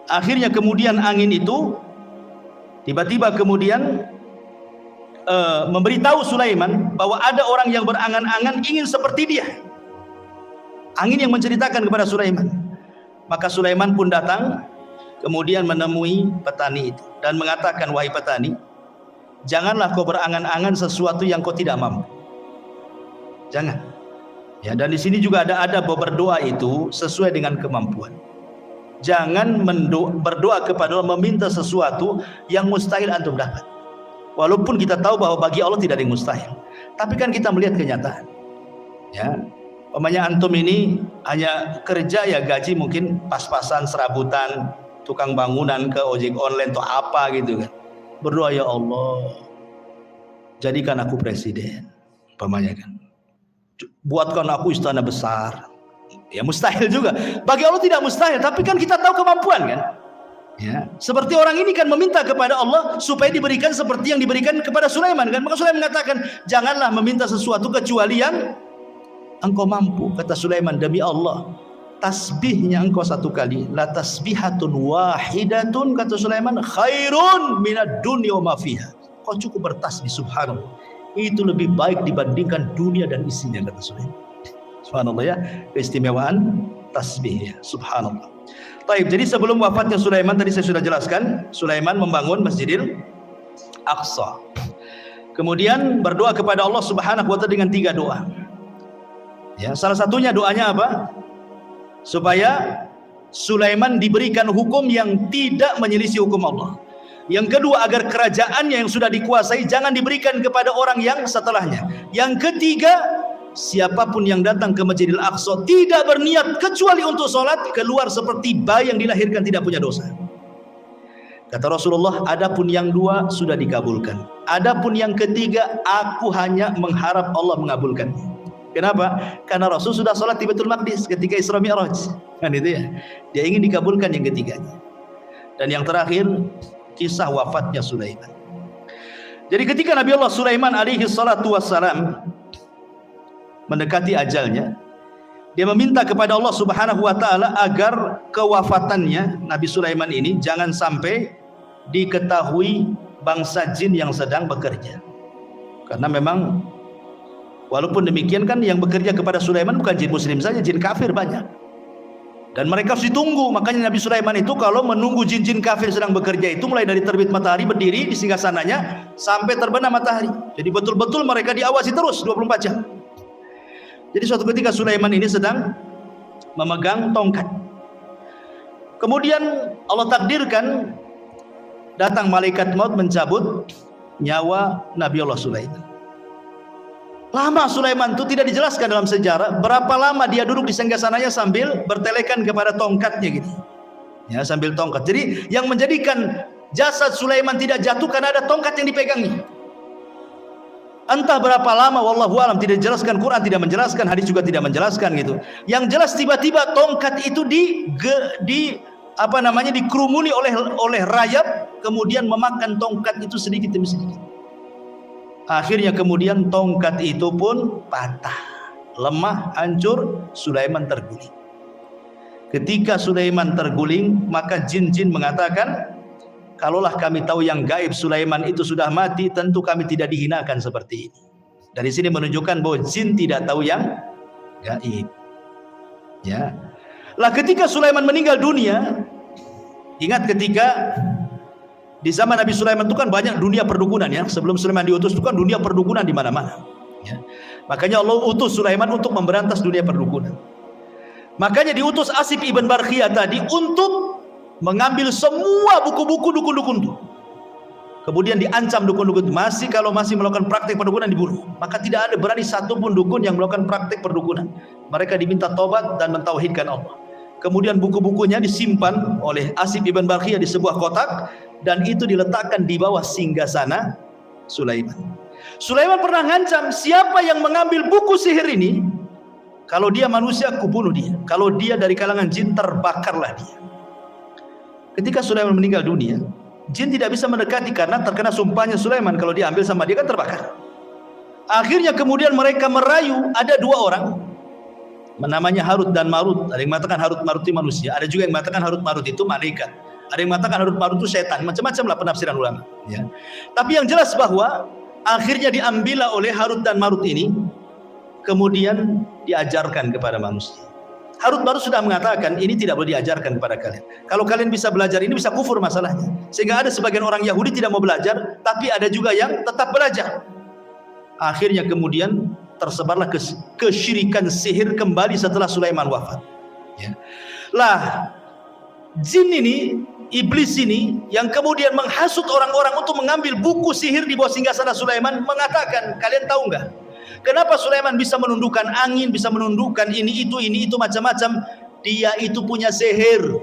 Akhirnya kemudian angin itu tiba-tiba kemudian memberitahu Sulaiman bahwa ada orang yang berangan-angan ingin seperti dia. Angin yang menceritakan kepada Sulaiman. Maka Sulaiman pun datang kemudian menemui petani itu dan mengatakan, wahai petani, janganlah kau berangan-angan sesuatu yang kau tidak mampu. Jangan. Ya, dan di sini juga ada berdoa itu sesuai dengan kemampuan. Jangan berdoa kepada Allah meminta sesuatu yang mustahil antum dapat. Walaupun kita tahu bahwa bagi Allah tidak ada yang mustahil, tapi kan kita melihat kenyataan. Ya, umpamanya antum ini hanya kerja ya gaji mungkin pas-pasan, serabutan, tukang bangunan, ke ojek online atau apa gitu kan. Berdoa, ya Allah, jadikan aku presiden, umpamanya kan. Buatkan aku istana besar. Ya mustahil juga. Bagi Allah tidak mustahil, tapi kan kita tahu kemampuan kan. Ya, seperti orang ini kan meminta kepada Allah supaya diberikan seperti yang diberikan kepada Sulaiman kan. Maka Sulaiman mengatakan, janganlah meminta sesuatu kecuali yang engkau mampu. Kata Sulaiman, demi Allah, tasbihnya engkau satu kali, la tasbihatun wahidatun, kata Sulaiman, khairun minad dunya wa ma fiha. Kau cukup bertasbih subhanallah, itu lebih baik dibandingkan dunia dan isinya, kata Sulaiman. Subhanallah ya, keistimewaan tasbih ya, subhanallah. Baik, jadi sebelum wafatnya Sulaiman tadi saya sudah jelaskan, Sulaiman membangun Masjidil Aqsa. Kemudian berdoa kepada Allah Subhanahu wa taala dengan 3 doa. Ya, salah satunya doanya apa? Supaya Sulaiman diberikan hukum yang tidak menyelisih hukum Allah. Yang kedua, agar kerajaannya yang sudah dikuasai jangan diberikan kepada orang yang setelahnya. Yang ketiga, siapapun yang datang ke Masjidil Aqsa tidak berniat kecuali untuk sholat, keluar seperti bayi yang dilahirkan tidak punya dosa. Kata Rasulullah, adapun yang 2 sudah dikabulkan. Adapun yang ketiga, aku hanya mengharap Allah mengabulkan. Kenapa? Karena Rasul sudah sholat di Baitul Maqdis ketika Isra Mi'raj. Kan itu ya. Dia ingin dikabulkan yang ketiganya. Dan yang terakhir, kisah wafatnya Sulaiman. Jadi ketika Nabi Allah Sulaiman alaihi salatu wassalam mendekati ajalnya, dia meminta kepada Allah Subhanahu wa taala agar kewafatannya Nabi Sulaiman ini jangan sampai diketahui bangsa jin yang sedang bekerja. Karena memang walaupun demikian kan yang bekerja kepada Sulaiman bukan jin muslim saja, jin kafir banyak. Dan mereka harus ditunggu. Makanya Nabi Sulaiman itu kalau menunggu jin-jin kafir sedang bekerja itu mulai dari terbit matahari berdiri di singgasananya sampai terbenam matahari. Jadi betul-betul mereka diawasi terus 24 jam. Jadi suatu ketika Sulaiman ini sedang memegang tongkat. Kemudian Allah takdirkan datang malaikat maut mencabut nyawa Nabi Allah Sulaiman. Lama Sulaiman itu tidak dijelaskan dalam sejarah berapa lama dia duduk di singgasananya sambil bertelekan kepada tongkatnya gitu. Ya, sambil tongkat. Jadi yang menjadikan jasad Sulaiman tidak jatuh karena ada tongkat yang dipegangnya. Entah berapa lama, wallahu alam, tidak dijelaskan, Quran tidak menjelaskan, hadis juga tidak menjelaskan gitu. Yang jelas tiba-tiba tongkat itu dikerumuni oleh rayap, kemudian memakan tongkat itu sedikit demi sedikit. Akhirnya kemudian tongkat itu pun patah, lemah, hancur, Sulaiman terguling. Ketika Sulaiman terguling, maka jin-jin mengatakan, kalaulah kami tahu yang gaib Sulaiman itu sudah mati, tentu kami tidak dihinakan seperti ini. Dari sini menunjukkan bahwa jin tidak tahu yang gaib. Ya. Lah ketika Sulaiman meninggal dunia, ingat ketika Di zaman Nabi Sulaiman itu kan banyak dunia perdukunan ya. Sebelum Sulaiman diutus itu kan dunia perdukunan di mana-mana. Ya. Makanya Allah utus Sulaiman untuk memberantas dunia perdukunan. Makanya diutus Asif ibn Barkhiyah tadi untuk mengambil semua buku-buku dukun-dukun itu. Kemudian diancam dukun-dukun itu, kalau masih melakukan praktik perdukunan dibunuh. Maka tidak ada berani satupun dukun yang melakukan praktik perdukunan. Mereka diminta tobat dan mentauhidkan Allah. Kemudian buku-bukunya disimpan oleh Asif ibn Barkhiyah di sebuah kotak, dan itu diletakkan di bawah singgasana Sulaiman. Sulaiman pernah ngancam, siapa yang mengambil buku sihir ini, kalau dia manusia aku bunuh dia, kalau dia dari kalangan jin terbakarlah dia. Ketika Sulaiman meninggal dunia, jin tidak bisa mendekati karena terkena sumpahnya Sulaiman, kalau dia ambil sama dia kan terbakar. Akhirnya kemudian mereka merayu, ada dua orang namanya Harut dan Marut. Ada yang mengatakan Harut Marut itu manusia, ada juga yang mengatakan Harut Marut itu malaikat, ada yang mengatakan Harut Marut itu setan, macam-macam lah penafsiran ulama ya. Tapi yang jelas bahwa akhirnya diambillah oleh Harut dan Marut ini, kemudian diajarkan kepada manusia. Harut Marut sudah mengatakan ini tidak boleh diajarkan kepada kalian. Kalau kalian bisa belajar ini bisa kufur masalahnya. Sehingga ada sebagian orang Yahudi tidak mau belajar, tapi ada juga yang tetap belajar. Akhirnya kemudian tersebarlah kesyirikan sihir kembali setelah Sulaiman wafat. Ya. Lah, jin ini, iblis ini yang kemudian menghasut orang-orang untuk mengambil buku sihir di bawah singgasana Sulaiman, mengatakan, kalian tahu nggak? Kenapa Sulaiman bisa menundukkan angin, bisa menundukkan ini itu macam-macam? Dia itu punya sihir.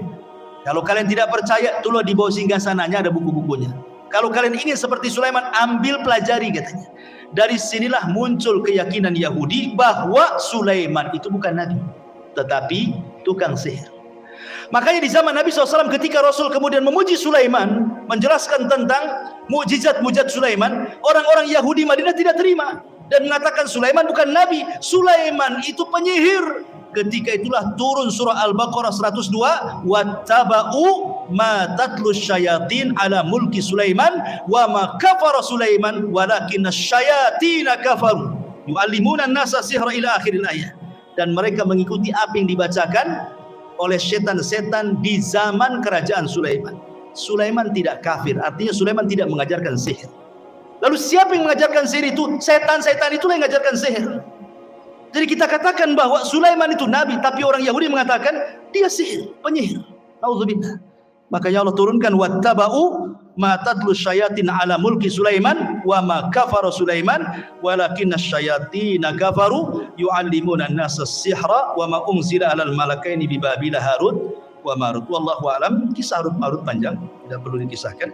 Kalau kalian tidak percaya, itulah di bawah singgasananya ada buku-bukunya. Kalau kalian ingin seperti Sulaiman, ambil pelajari katanya. Dari sinilah muncul keyakinan Yahudi bahwa Sulaiman itu bukan nabi, tetapi tukang sihir. Makanya di zaman Nabi SAW ketika Rasul kemudian memuji Sulaiman, menjelaskan tentang mukjizat-mukjizat Sulaiman, orang-orang Yahudi Madinah tidak terima dan mengatakan Sulaiman bukan nabi, Sulaiman itu penyihir. Ketika itulah turun surah Al-Baqarah 102, wattaba'u ma tatlu syayatin ala mulki Sulaiman wa ma kafara Sulaiman walakinna syayatina kafaru yu'allimuna an-nasa sihra ila akhiril ayat. Dan mereka mengikuti apa yang dibacakan oleh setan-setan di zaman kerajaan Sulaiman. Sulaiman tidak kafir, artinya Sulaiman tidak mengajarkan sihir. Lalu siapa yang mengajarkan sihir itu? Setan-setan itulah yang mengajarkan sihir. Jadi kita katakan bahwa Sulaiman itu nabi, tapi orang Yahudi mengatakan dia sihir, penyihir. Nauzubillah. Makanya Allah turunkan wattaba'u ma tatlu syayatin ala mulki Sulaiman wa ma kafara Sulaiman walakinna syayatina kafaru yu'allimuna an-nasa sihra wa ma unzila 'alal malakaini bi Babila Harut wa Marut. Wallahu a'lam. Kisah Harut Marut panjang, tidak perlu dikisahkan.